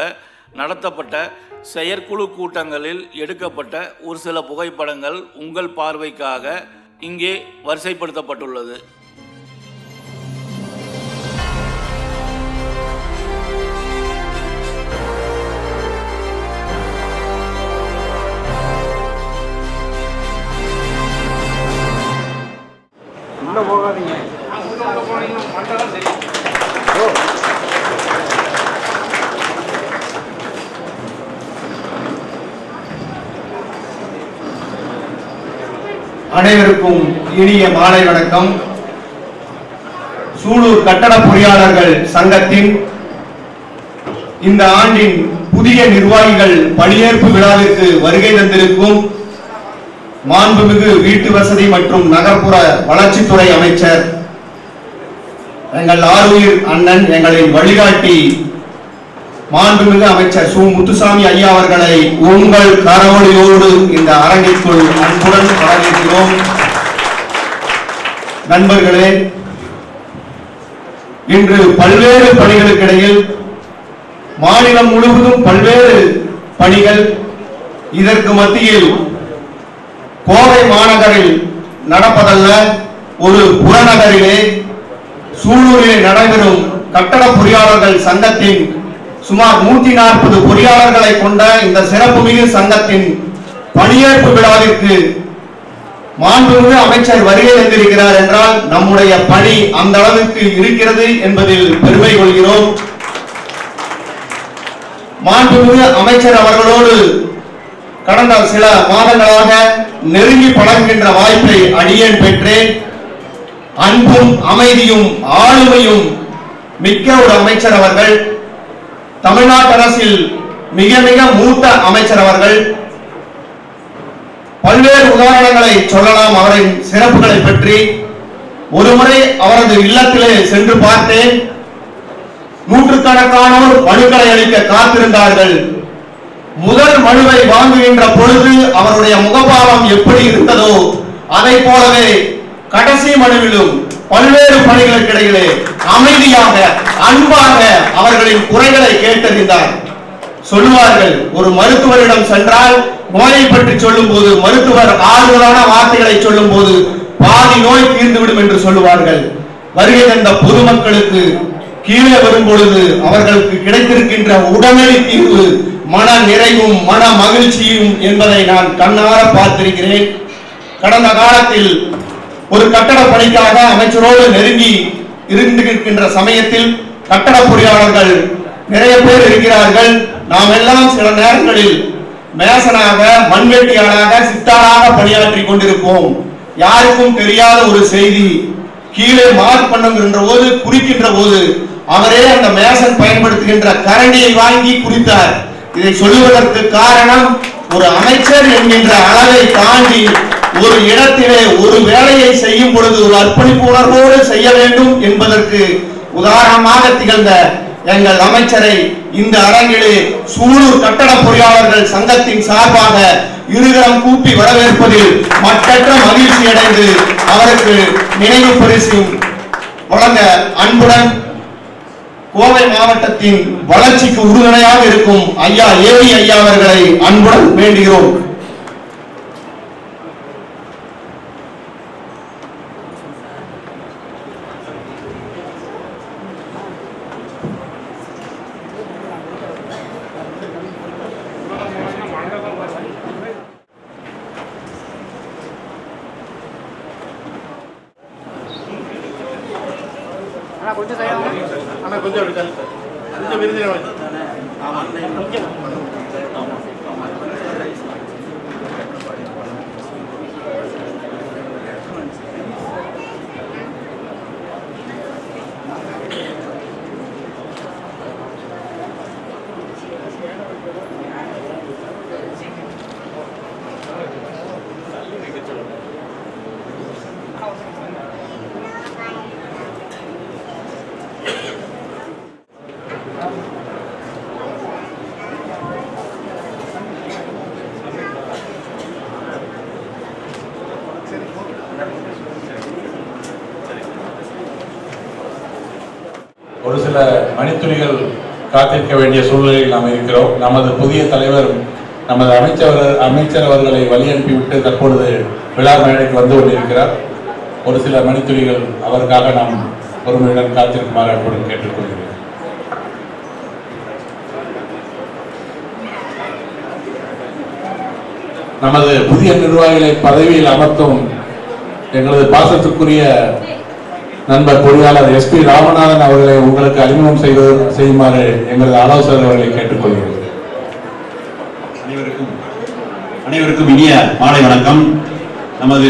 நடத்தப்பட்ட செயற்குழு கூட்டங்களில் எடுக்கப்பட்ட ஒரு சில புகைப்படங்கள் உங்கள் பார்வைக்காக இங்கே வரிசைப்படுத்தப்பட்டுள்ளது. போகாதீங்க. அனைவருக்கும் இனிய மாலை வணக்கம். சூலூர் கட்டட பொறியாளர்கள் சங்கத்தின் இந்த ஆண்டின் புதிய நிர்வாகிகள் பணியேற்பு விழாவிற்கு வருகை தந்திருக்கும் மாண்புமிகு வீட்டு வசதி மற்றும் நகர்ப்புற வளர்ச்சித்துறை அமைச்சர் எங்கள் ஆருயிர் அண்ணன், எங்களின் வழிகாட்டி மாண்புமிகு அமைச்சர் சு முத்துசாமி ஐயா அவர்களை உங்கள் கரவொலியோடு இந்த அரங்கிற்குள் அன்புடன் வரவேற்கிறோம். நண்பர்களே, இன்று பல்வேறு பணிகளுக்கிடையில் மாநிலம் முழுவதும் பல்வேறு பணிகள், இதற்கு மத்தியில் கோவை மாநகரில் நடப்பதல்ல, ஒரு புறநகரிலே சூலூரிலே நடைபெறும் கட்டட பொறியாளர்கள் சங்கத்தின் சுமார் 140 பொறியாளர்களை கொண்ட இந்த சிறப்புமிகு சங்கத்தின் பணியேற்பு விழாவிற்கு மாண்புமிகு அமைச்சர் வருகை தந்திருக்கிறார் என்றால் நம்முடைய பணி அந்த அளவுக்கு இருக்கிறது என்பதில் பெருமை கொள்கிறோம். மாண்புமிகு அமைச்சர் அவர்களோடு கடந்த சில மாதங்களாக நெருங்கி பழகுகின்ற வாய்ப்பை அடியேன் பெற்றேன். அன்பும் அமைதியும் ஆளுமையும் மிக்க ஒரு அமைச்சர் அவர்கள். தமிழ்நாட்டு அரசில் மிக மிக மூத்த அமைச்சர் அவர்கள். பல்வேறு உதாரணங்களை சொல்லலாம் அவரின் சிறப்புகளை பற்றி. ஒருமுறை அவரது இல்லத்திலே சென்று பார்த்தேன். நூற்றுக்கணக்கானோர் மனுக்களை அளிக்க காத்திருந்தார்கள். முதல் மனுவை வாங்குகின்ற பொழுது அவருடைய முகபாவம் எப்படி இருந்ததோ அதை போலவே கடைசி மனுவிலும் பல்வேறு பணிகளுக்கு இடையிலே அமைதியாக அன்பாக அவர்களின் குறைகளை கேட்டறிந்தார். சொல்லுவார்கள், ஒரு மருத்துவரிடம் சென்றால் நோயை பற்றி சொல்லும் போது மருத்துவர் ஆறுதலான வார்த்தைகளை சொல்லும் போது பாதி நோய் தீர்ந்துவிடும் என்று சொல்லுவார்கள். வருகை தந்த பொதுமக்களுக்கு கீழே வரும் பொழுது அவர்களுக்கு கிடைத்திருக்கின்ற உடனடி தீர்வு மன நிறைவும் மன மகிழ்ச்சியும் என்பதை நான் கண்ணார பார்த்திருக்கிறேன். கடந்த காலத்தில் ஒரு கட்டட பணிக்காக அமைச்சரோடு நெருங்கி இருக்கின்ற சமயத்தில் கட்டட பொறியாளர்கள் நிறைய பேர் இருக்கிறார்கள். நாம் எல்லாம் சில நேரங்களில் மேசனாக, மண்வெட்டியாளாக, சித்தாளாக பணியாற்றி கொண்டிருப்போம். யாருக்கும் தெரியாத ஒரு செய்தி, கீழே மார்க் பண்ணுகின்ற போது, குறிக்கின்ற போது அவரே அந்த மேசன் பயன்படுத்துகின்ற கரண்டியை வாங்கி குறித்தார். இதை சொல்லுவதற்கு காரணம், ஒரு அமைச்சர் என்கின்ற அளவை தாண்டி ஒரு இடத்திலே ஒரு வேலையை செய்யும் பொழுது ஒரு அர்ப்பணிப்பு உணர்வோடு செய்ய வேண்டும் என்பதற்கு உதாரணமாக திகழ்ந்த எங்கள் அமைச்சரை இந்த அரங்கிலே சூலூர் கட்டட பொறியாளர்கள் சங்கத்தின் சார்பாக இருகரம் கூப்பி வரவேற்பதில் மற்றற்ற மகிழ்ச்சி அடைந்து அவருக்கு நினைவு பரிசும் வழங்க அன்புடன் கோவை மாவட்டத்தின் வளர்ச்சிக்கு உறுதுணையாக இருக்கும் ஐயா ஏவி ஐயா அவர்களை அன்புடன் வேண்டுகிறோம். கொஞ்சம் விருது ஒரு சில மணித்துளிகள் காத்திருக்க வேண்டிய சூழ்நிலையில் நாம் இருக்கிறோம். நமது புதிய தலைவர் நமது அமைச்சர் அவர்களை வழி அனுப்பிவிட்டு தற்பொழுது விழா மேடைக்கு வந்து கொண்டிருக்கிறார். ஒரு சில மணித்துளிகள் அவருக்காக நாம் பொறுமையுடன் காத்திருக்குமாறு அன்புடன் கேட்டுக்கொள்கிறேன். நமது புதிய நிர்வாகிகளை பதவியில் அமர்த்தும் எங்களது பாசத்துக்குரிய நண்பர் பொறியாளர் SP ராமநாதன் அவர்களை உங்களுக்கு அறிமுகம் செய்யுமாறு எங்களது ஆலோசகர் அவர்களை கேட்டுக்கொள்கிறேன். அனைவருக்கும் இனிய மாலை வணக்கம். நமது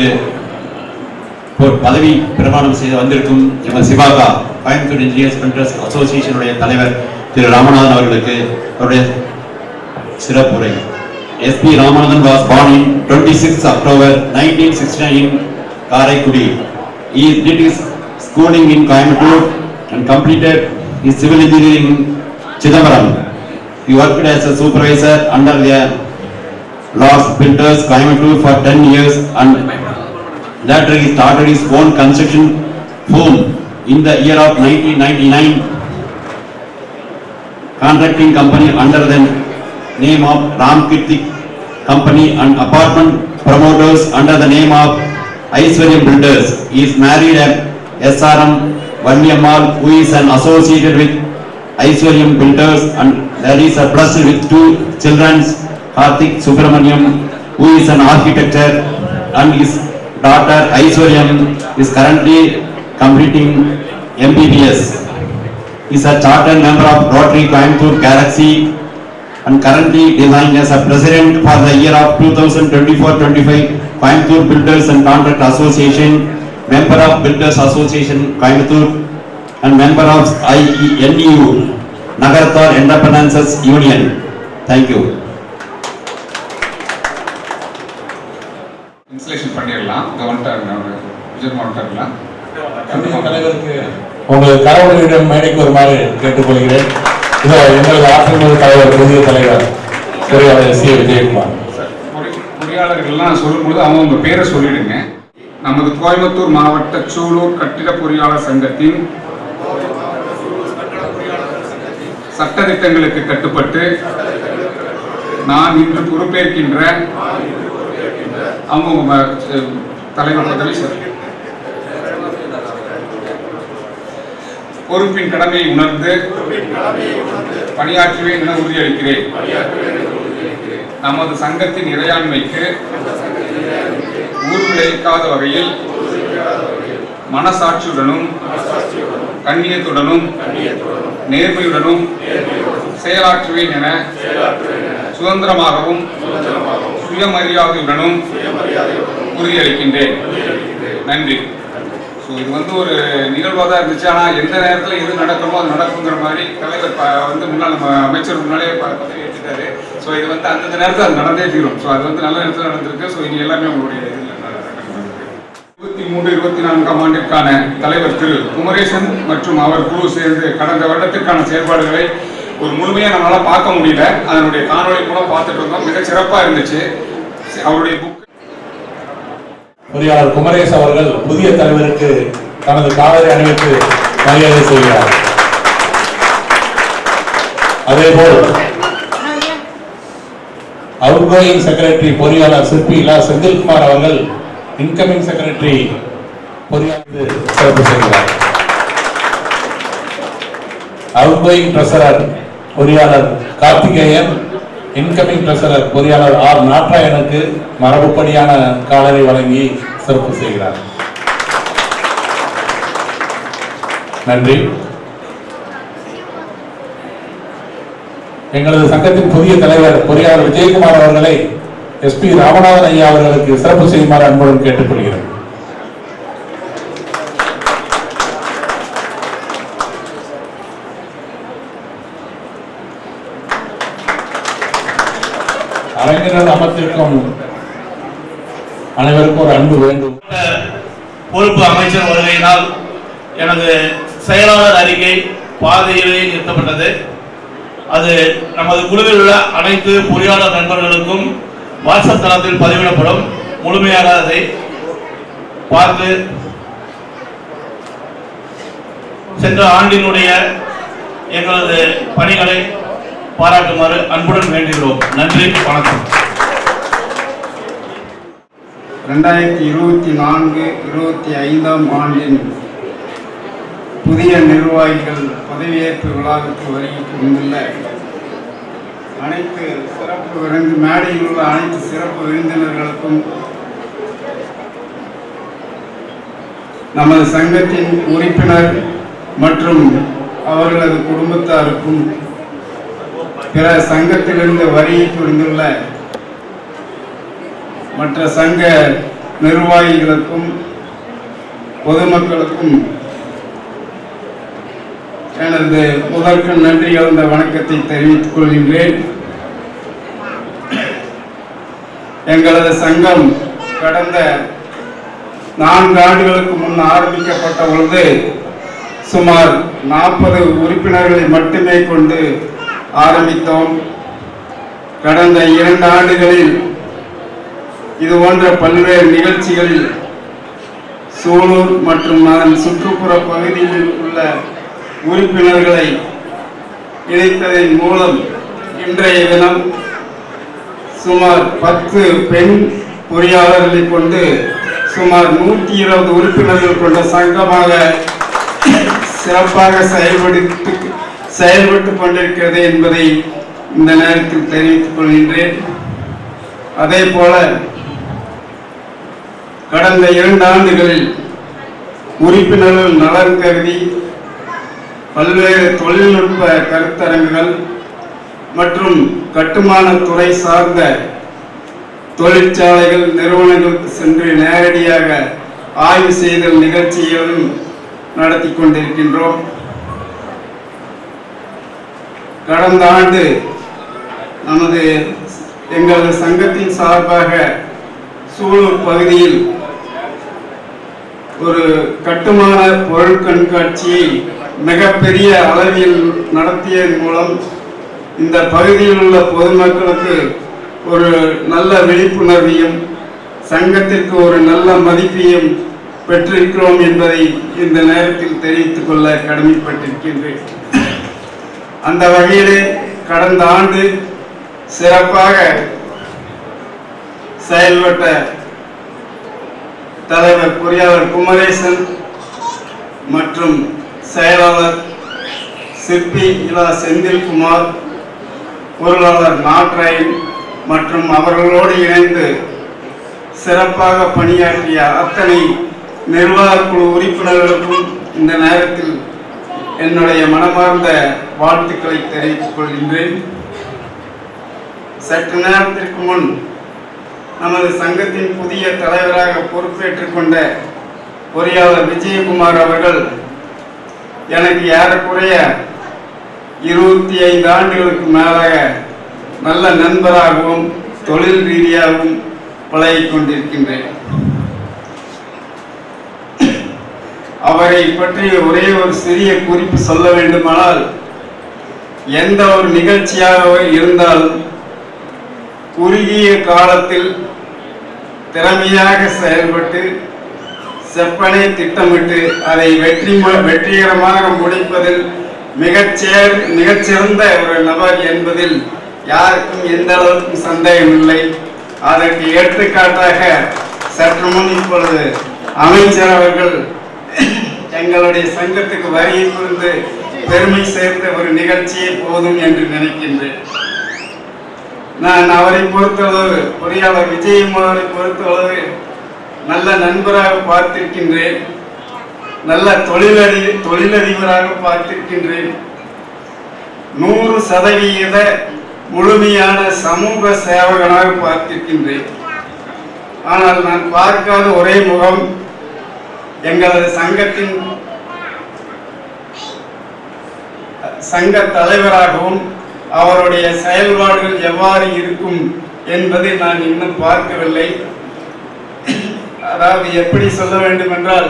பதவி பிரமாணம் செய்து வந்திருக்கும் எமது சிவாகா கோயம்புத்தூர் இன்ஜினியர்ஸ் பிரிண்டர்ஸ் அசோசியேஷனுடைய தலைவர் திரு ராமநாதன் அவர்களுக்கு அவருடைய சிறப்புரை. S.P. Ramanathan was born in 26 October 1969 in Karaikudi. He did his schooling in Coimbatore and completed his civil engineering in Chidambaram. He worked as a supervisor under the Lord's Printers Coimbatore for 10 years and later he started his own construction firm in the year of 1999, contracting company under the name of Ramkirti Company and apartment promoters under the name of Aishwaryam Builders. He is married at SRM Vanniammal, who is an associated with Aishwaryam Builders, and there is a blessed with 2 children, Karthik Subramaniam, who is an architect, and his daughter Aishwaryam is currently completing MBBS. He is a chartered member of Rotary Coimbatore Galaxy and currently designing as a president for the year of 2024-25 Coimbatore Builders and Contract Association, member of Builders Association Coimbatore, and member of NEU Nagaratha Entrepreneurs Union. Thank you. Installation பண்ணிடலாம். Government தலைவருக்கு உங்கள் கடவுளிடம் மேடைக்கு வருமாறு கேட்டுக்கொள்கிறேன். இதோ எங்களது ஆற்றல் தலைவர் புதிய தலைவர் பொறியாளர் சி. விஜயகுமார். பொறியாளர்கள்லாம் சொல்லும்போது அவங்க பேரை சொல்லிடுங்க. நமது கோயம்புத்தூர் மாவட்ட சூலூர் கட்டிட பொறியாளர் சங்கத்தின் சட்டதிட்டங்களுக்கு கட்டுப்பட்டு நான் இன்று பொறுப்பேற்கின்ற அவங்க தலைவர் பதவி பொறுப்பின் கடமையை உணர்ந்து பணியாற்றுவேன் என உறுதியளிக்கிறேன். நமது சங்கத்தின் இறையாண்மைக்கு ஊறு விளைவிக்காத வகையில் மனசாட்சியுடனும் கண்ணியத்துடனும் நேர்மையுடனும் செயலாற்றுவேன் என சுதந்திரமாகவும் சுயமரியாதையுடனும் உறுதியளிக்கின்றேன். நன்றி. ஸோ இது ஒரு நிகழ்வாக தான் இருந்துச்சு. ஆனால் எந்த நேரத்தில் எது நடக்கணுமோ அது நடக்குங்கிற மாதிரி தலைவர் முன்னாள் நம்ம அமைச்சர் முன்னாலே பதவி ஏற்றுட்டாரு. ஸோ இது அந்தந்த நேரத்தில் அது நடந்தே தீரும். ஸோ அது நல்ல நேரத்தில் நடந்திருக்கு. ஸோ இனி எல்லாமே உங்களுடைய இதில் 23-24 ஆண்டிற்கான தலைவர் திரு குமரேசன் மற்றும் அவர் குழு சேர்ந்து கடந்த வருடத்திற்கான செயல்பாடுகளை ஒரு முழுமையாக நம்மளால் பார்க்க முடியல. அதனுடைய காணொலி மூலம் பார்த்துட்டு இருந்தோம். மிக சிறப்பாக இருந்துச்சு. அவருடைய புக் பொறியாளர் குமரேஷ் அவர்கள் புதிய தலைவருக்கு தனது காலரை அணிவித்து மரியாதை செய்கிறார். அதேபோல் அவுட்கோயிங் செக்ரட்டரி பொறியாளர் சிற்பி லா செந்தில்குமார் அவர்கள் இன்கமிங் செக்ரட்டரி பொறியாளர் சிறப்பு செய்கிறார். அவுட்கோயிங் ட்ரெஷரர் பொறியாளர் கார்த்திகேயன், இன்கமிங் ட்ரெஷரர் பொறியாளர் ஆர். நாராயணனுக்கு மரபுப்படியான காலரை வழங்கி சிறப்பு செய்கிறார். நன்றி. எங்களது சங்கத்தின் புதிய தலைவர் பொறியாளர் விஜயகுமார் அவர்களை S.P. ராமநாதன் ஐயா அவர்களுக்கு சிறப்பு செய்யுமாறு அன்புடன் கேட்டுக்கொள்கிறேன். அரங்கினர் அமர்ந்திருக்கும் அனைவருக்கும் ஒரு அன்பு வேண்டும். பொறுப்பு அமைச்சர் வருகையினால் எனது செயலாளர் அறிக்கை பாதையிலே நிறுத்தப்பட்டது. அது நமது குழுவில் உள்ள அனைத்து பொறியாளர் நண்பர்களுக்கும் வாட்ஸ்அப் தளத்தில் பதிவிடப்படும். முழுமையாக அதை பார்த்து சென்ற ஆண்டினுடைய எங்களது பணிகளை பாராட்டுமாறு அன்புடன் வேண்டுகிறோம். நன்றி, வணக்கம். 2024-25 ஆண்டின் புதிய நிர்வாகிகள் பதவியேற்பு விழாவுக்கு வருகைக்கு வந்துள்ள அனைத்து மேடையில் உள்ள அனைத்து சிறப்பு விருந்தினர்களுக்கும் நமது சங்கத்தின் உறுப்பினர் மற்றும் அவர்களது குடும்பத்தாருக்கும் பிற சங்கத்திலிருந்து வருகை புரிந்துள்ள மற்ற சங்க நிர்வாகிகளுக்கும் பொதுமக்களுக்கும் எனது முதற்கு நன்றி கலந்த வணக்கத்தை தெரிவித்துக் கொள்கின்றேன். எங்களது சங்கம் கடந்த 4 ஆண்டுகளுக்கு முன் ஆரம்பிக்கப்பட்ட பொழுது சுமார் 40 உறுப்பினர்களை மட்டுமே கொண்டு ஆரம்பித்தோம். கடந்த 2 ஆண்டுகளில் இது போன்ற பல்வேறு நிகழ்ச்சிகளில் சூலூர் மற்றும் அதன் சுற்றுப்புற பகுதியில் உள்ள உறுப்பினர்களை இணைத்ததன் மூலம் இன்றைய தினம் சுமார் 10 பெண் பொறியாளர்களை கொண்டு சுமார் 120 உறுப்பினர்கள் கொண்ட சங்கமாக சிறப்பாக செயல்பட்டு கொண்டிருக்கிறது என்பதை இந்த நேரத்தில் தெரிவித்துக் கொள்கின்றேன். அதே போல கடந்த 2 ஆண்டுகளில் உறுப்பினர்கள் நலன் கருதி பல்வேறு தொழில்நுட்ப கருத்தரங்குகள் மற்றும் கட்டுமான துறை சார்ந்த தொழிற்சாலைகள் நிறுவனங்களுக்கு சென்று நேரடியாக ஆய்வு செய்தல் நிகழ்ச்சிகளும் நடத்தி கொண்டிருக்கின்றோம். கடந்த ஆண்டு எங்களது சங்கத்தின் சார்பாக சூலூர் பகுதியில் ஒரு கட்டுமான பொருள் கண்காட்சியை மிகப்பெரிய அளவில் நடத்தியதன் மூலம் இந்த பகுதியில் உள்ள பொதுமக்களுக்கு ஒரு நல்ல விழிப்புணர்வையும் சங்கத்திற்கு ஒரு நல்ல மதிப்பையும் பெற்றிருக்கிறோம் என்பதை இந்த நேரத்தில் தெரிவித்துக் கொள்ள கடமைப்பட்டிருக்கின்றேன். அந்த வகையிலே கடந்த ஆண்டு சிறப்பாக செயல்பட்ட தலைவர் பொறியாளர் குமரேசன் மற்றும் செயலாளர் சிற்பி இலா செந்தில்குமார், பொருளாளர் நாட்ராயன் மற்றும் அவர்களோடு இணைந்து சிறப்பாக பணியாற்றிய அத்தனை நிர்வாக குழு உறுப்பினர்களுக்கும் இந்த நேரத்தில் என்னுடைய மனமார்ந்த வாழ்த்துக்களை தெரிவித்துக் கொள்கின்றேன். சற்று நேரத்திற்கு முன் நமது சங்கத்தின் புதிய தலைவராக பொறுப்பேற்றுக் கொண்ட பொறியாளர் விஜயகுமார் அவர்கள் எனக்கு ஏறக்குறைய 25 ஆண்டுகளுக்கு மேலாக நல்ல நண்பராகவும் தொழில் ரீதியாகவும் பழகிக் கொண்டிருக்கின்றேன். அவரை பற்றி ஒரே ஒரு சிறிய குறிப்பு சொல்ல வேண்டுமானால், எந்த ஒரு நிகழ்ச்சியாக இருந்தாலும் குறுகிய காலத்தில் திறமையாக செயல்பட்டு செப்பனை திட்டமிட்டு அதை வெற்றிகரமாக முடிப்பதில் மிகச்சிறந்த ஒரு நபர் என்பதில் யாருக்கும் எந்த அளவுக்கும் சந்தேகம் இல்லை. அதற்கு எடுத்துக்காட்டாக சற்று முன் இப்பொழுது அமைச்சர் அவர்கள் எங்களுடைய சங்கத்துக்கு வருகை புரிந்து பெருமை சேர்ந்த ஒரு நிகழ்ச்சியே போதும் என்று நினைக்கின்றேன். நான் அவரை பொறுத்தளவு, பொறியாளர் விஜயகுமாரை பொறுத்தளவு நல்ல நண்பராக பார்த்திருக்கின்றேன், நல்ல தொழிலதிபராக பார்த்திருக்கின்றேன். 100% முழுமையான சமூக சேவகனாக பார்த்திருக்கின்றேன். ஆனால் நான் பார்க்காத ஒரே முகம் எங்களது சங்கத்தின் சங்க தலைவராகவும் அவருடைய செயல்பாடுகள் எவ்வாறு இருக்கும் என்பதை நான் இன்னும் பார்க்கவில்லை. அதாவது எப்படி சொல்ல வேண்டும் என்றால்,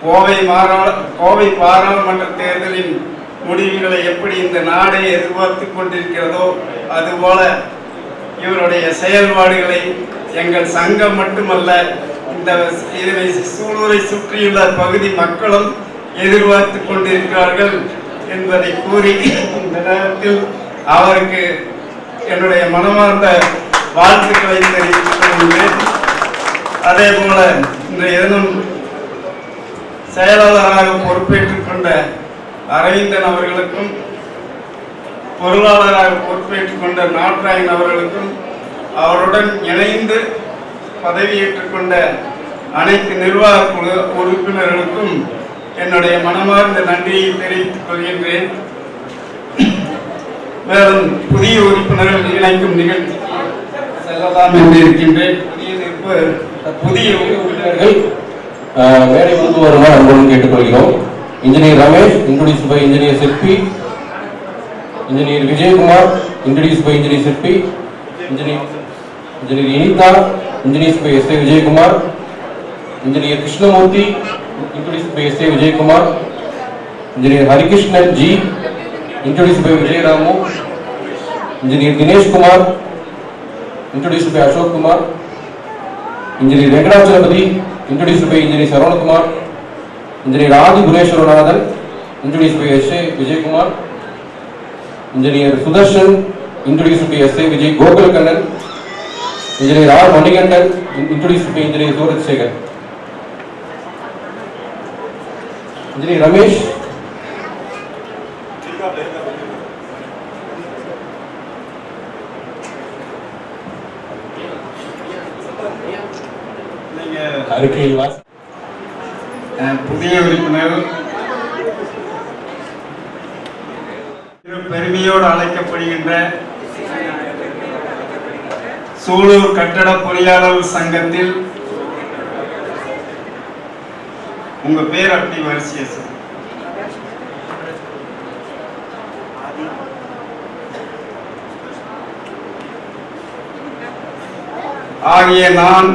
கோவை பாராளுமன்ற தேர்தலின் முடிவுகளை எப்படி இந்த நாடே எதிர்பார்த்து கொண்டிருக்கிறதோ அதுபோல இவருடைய செயல்பாடுகளை எங்கள் சங்கம் மட்டுமல்ல, இந்த சூலூரை சுற்றியுள்ள பகுதி மக்களும் எதிர்பார்த்து கொண்டிருக்கிறார்கள் என்பதை கூறி இந்த நேரத்தில் அவருக்கு என்னுடைய மனமார்ந்த வாழ்த்துக்களை தெரிவித்துக் கொள்கிறேன். அதே போல இன்றைய தினம் செயலாளராக பொறுப்பேற்றுக் கொண்ட அரவிந்தன் அவர்களுக்கும், பொருளாளராக பொறுப்பேற்றுக் கொண்ட நாட்ராயன் அவர்களுக்கும், அவருடன் இணைந்து பதவியேற்றுக் கொண்ட அனைத்து நிர்வாக குழு உறுப்பினர்களுக்கும் என்னுடைய மனமார்ந்த நன்றியை தெரிவித்துக் கொள்கின்றேன். மேலும் புதிய உறுப்பினர்கள் இணைக்கும் நிகழ்ச்சி செல்லலாம் என்று இருக்கின்றேன். புதிய உறுப்பினர்கள் மேடை முன்பு வருமாறு அன்புடன் கேட்டுக்கொள்கிறோம். Engineer Ramesh introduce by engineer Sirpi, engineer Vijayakumar introduce by engineer Sirpi, engineer Initha introduce by S A Vijayakumar, engineer Krishnamurthy introduced by S.A. Vijaykumar, Engineer Harikrishnan G, introduced by Vijay Ramu, Engineer Dinesh Kumar, introduced by Ashok Kumar, Engineer Venkatachalapati, introduced by Engineer Saravana Kumar, Engineer Adi Guneshwaranathan, introduced by S.A. Vijaykumar, Engineer Sudarshan, introduced by S.A. Vijay Gokulakannan, Engineer R. Manikandan, introduced by Engineer Surat Segar. Engineer Ramesh, புதிய உறுப்பினர் பெருமையோடு அழைக்கப்படுகின்ற சூலூர் கட்டட பொறியாளர் சங்கத்தில் உங்க பேர் அப்படி வரிசையா சார்? ஆகிய நான்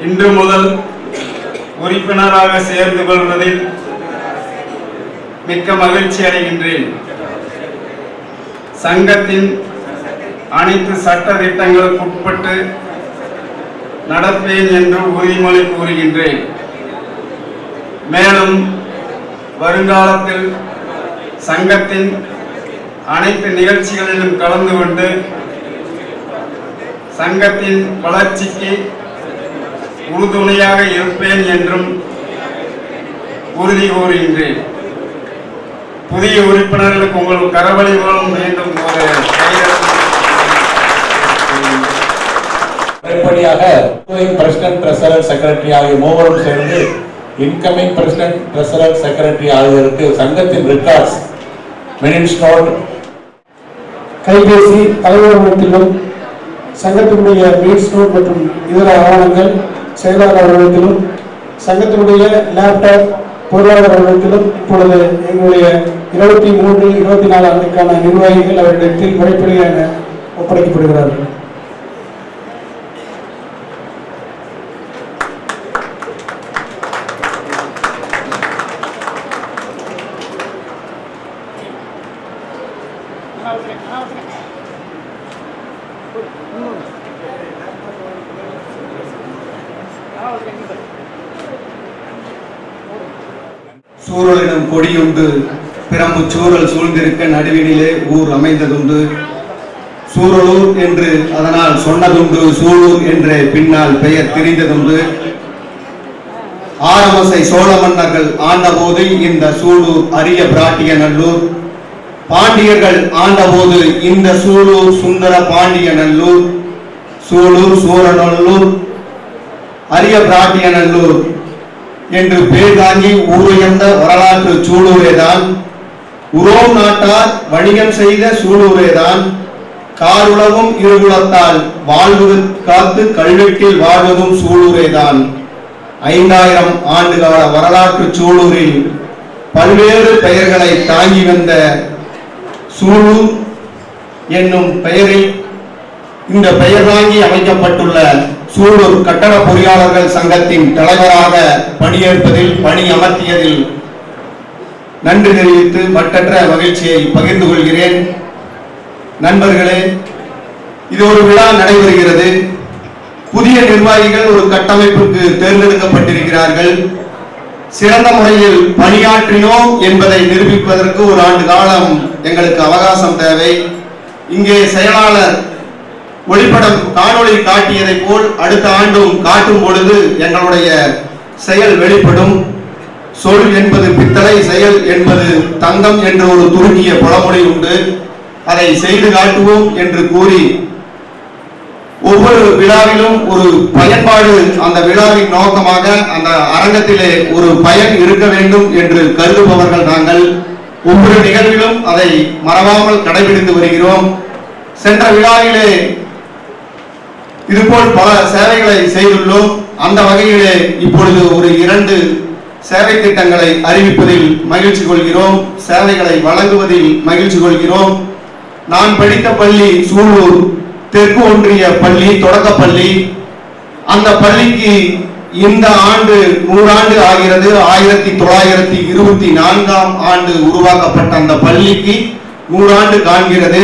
இன்று முதல் உறுப்பினராக சேர்ந்து கொள்வதில் மிக்க மகிழ்ச்சி அடைகின்றேன். சங்கத்தின் அனைத்து சட்ட திட்டங்களுக்கு உட்பட்டு நடப்பேன் என்று உறுதிமொழி கூறுகின்றேன். மேலும் வருங்காலத்தில் சங்கத்தின் அனைத்து நிகழ்ச்சிகளிலும் கலந்து கொண்டு சங்கத்தின் வளர்ச்சிக்கு உறுதுணையாக இருப்பேன் என்றும் உறுதி கூறுகின்றேன். புதிய உறுப்பினர்களுக்கு உங்கள் கரவழி மூலம் மீண்டும் ஒரு படிப்படியாக பிரசிடென்ட் ட்ரெஷரர் செக்ரட்டரி ஆகிய மூவரும் சேர்ந்து இன்கமிங் பிரசிடென்ட் ட்ரெஷரர் செக்ரட்டரி ஆகியோருக்கு சங்கத்தின் ரெக்கார்ட்ஸ், மினிட்ஸ் நோட், கைபேசி தலைவரிடத்திலும் சங்கத்தினுடைய மினிட்ஸ் நோட் மற்றும் இதர ஆவணங்கள் செயலாளர் அலுவலகத்திலும் சங்கத்தினுடைய லேப்டாப் பொருளாதார அலுவலகத்திலும் இப்பொழுது எங்களுடைய 23-24 ஆண்டுக்கான நிர்வாகிகள் அவரிடத்தில் முறைப்படியாக ஒப்படைக்கப்படுகிறார்கள். சூழலிடம் கொடியுண்டு பிரம்பு சூழல் சூழ்ந்திருக்க நடுவினிலே ஊர் அமைந்ததுண்டு. சூழலூர் என்று அதனால் சொன்னதுண்டு, சூழூர் என்ற பின்னால் பெயர் தெரிந்ததுண்டு. ஆரமசை சோழ மன்னர்கள் ஆண்டபோது இந்த சூழூர் அரிய பிராட்டிய நல்லூர், பாண்டியர்கள் ஆண்டபோது இந்த சூழூர் சுந்தர பாண்டிய நல்லூர், சூழூர் சூரநல்லூர் அரிய பிராட்டிய நல்லூர் என்று பேர் தாங்கி ஊருயர்ந்த வரலாற்று சூழூரேதான். உரோம் நாட்டார் வணிகம் செய்த சூழூரேதான். காருலகும் இருகுலத்தால் வாழ்வு காத்து கல்வெட்டில் வாழ்வதும் சூழூரேதான். 5000 ஆண்டுகால வரலாற்று சூழூரில் பல்வேறு பெயர்களை தாங்கி வந்த சூழூர் என்னும் பெயரில் இந்த பெயர் தாங்கி அமைக்கப்பட்டுள்ள சூழூர் கட்டட பொறியாளர்கள் சங்கத்தின் தலைவராக பணியேற்பதில் பணி அமர்த்தியதில் நன்றி தெரிவித்து மட்டற்ற மகிழ்ச்சியை பகிர்ந்து கொள்கிறேன். நண்பர்களே, இது ஒரு விழா நடைபெறுகிறது. புதிய நிர்வாகிகள் ஒரு கட்டமைப்புக்கு தேர்ந்தெடுக்கப்பட்டிருக்கிறார்கள். சிறந்த முறையில் பணியாற்றினோம் என்பதை நிரூபிப்பதற்கு ஒரு ஆண்டு காலம் எங்களுக்கு அவகாசம் தேவை. இங்கே செயலாளர் ஒளிப்படம் காணொளி காட்டியதை போல் அடுத்த ஆண்டும் காட்டும் பொழுது எங்களுடைய செயல் வெளிப்படும். சொல் என்பது பித்தளை, செயல் என்பது தங்கம் என்ற ஒரு துருக்கிய பழமொழி உண்டு. அதை செய்து காட்டுவோம் என்று கூறி ஒவ்வொரு விழாவிலும் ஒரு பயன்பாடு, அந்த விழாவின் நோக்கமாக அந்த அரங்கத்திலே ஒரு பயன் இருக்க வேண்டும் என்று கருதுபவர்கள் நாங்கள். ஒவ்வொரு நிகழ்விலும் அதை மறவாமல் கடைபிடித்து வருகிறோம். சென்ற விழாவிலே இதுபோல் பல சேவைகளை செய்துள்ளோம். அந்த வகையிலே இப்பொழுது ஒரு 2 சேவை திட்டங்களை அறிவிப்பதில் மகிழ்ச்சி கொள்கிறோம். சேவைகளை வழங்குவதில் மகிழ்ச்சி கொள்கிறோம். நான் படித்த பள்ளி சூலூர் தெற்கு ஒன்றிய பள்ளி, தொடக்கப்பள்ளி. அந்த பள்ளிக்கு இந்த ஆண்டு 100 ஆண்டு ஆகிறது. 1924ஆம் ஆண்டு உருவாக்கப்பட்ட அந்த பள்ளிக்கு 100 ஆண்டு காண்கிறது.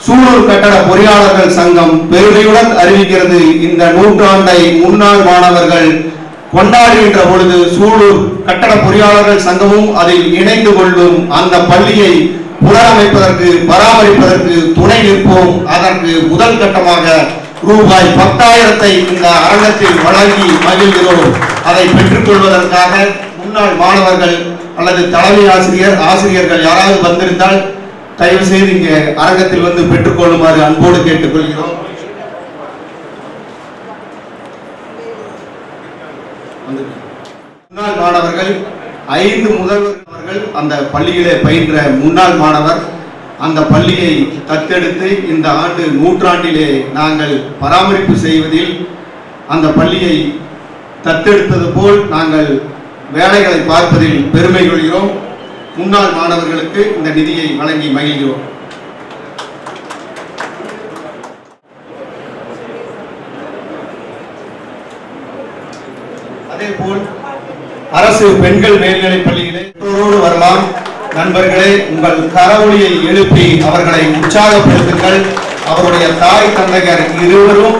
சூலூர் கட்டட பொறியாளர்கள் சங்கம் பெருமையுடன் அறிவிக்கிறது, இந்த 100 ஆண்டை முன்னாள் மாணவர்கள் கொண்டாடுகின்ற பொழுது சூலூர் கட்டட பொறியாளர்கள் சங்கமும் அதில் இணைந்து கொள்ளும். அந்த பள்ளியை புனரமைப்பதற்கு, பராமரிப்பதற்கு துணை நிற்போம். அதற்கு முதல் கட்டமாக ரூபாய் 10,000 இந்த அரங்கத்தில் வழங்கி மகிழ்கிறோம். அதை பெற்றுக் கொள்வதற்காக முன்னாள் மாணவர்கள் அல்லது தலைமை ஆசிரியர்கள் யாராவது வந்திருந்தால் தயவு செய்து இங்கே அரங்கத்தில் வந்து பெற்றுக் கொள்ளுமாறு அன்போடு கேட்டுக்கொள்கிறோம். முன்னாள் மாணவர்கள் 5 முதல்வர்கள் அந்த பள்ளியிலே பயின்ற முன்னாள் மாணவர் அந்த பள்ளியை தத்தெடுத்து இந்த ஆண்டு 100ஆண்டிலே நாங்கள் பராமரிப்பு செய்வதில் அந்த பள்ளியை தத்தெடுத்தது போல் நாங்கள் வேலைகளை பார்ப்பதில் பெருமை கொள்கிறோம். முன்னாள் மாணவர்களுக்கு இந்த நிதியை வழங்கி மகிழ்கிறோம். அதேபோல் அரசு பெண்கள் மேல்நிலைப் பள்ளியிலே வரலாம். நண்பர்களே, உங்கள் கரவொலியை எழுப்பி அவர்களை உற்சாகப்படுத்துங்கள். அவருடைய தாய் தந்தையர் இருவரும்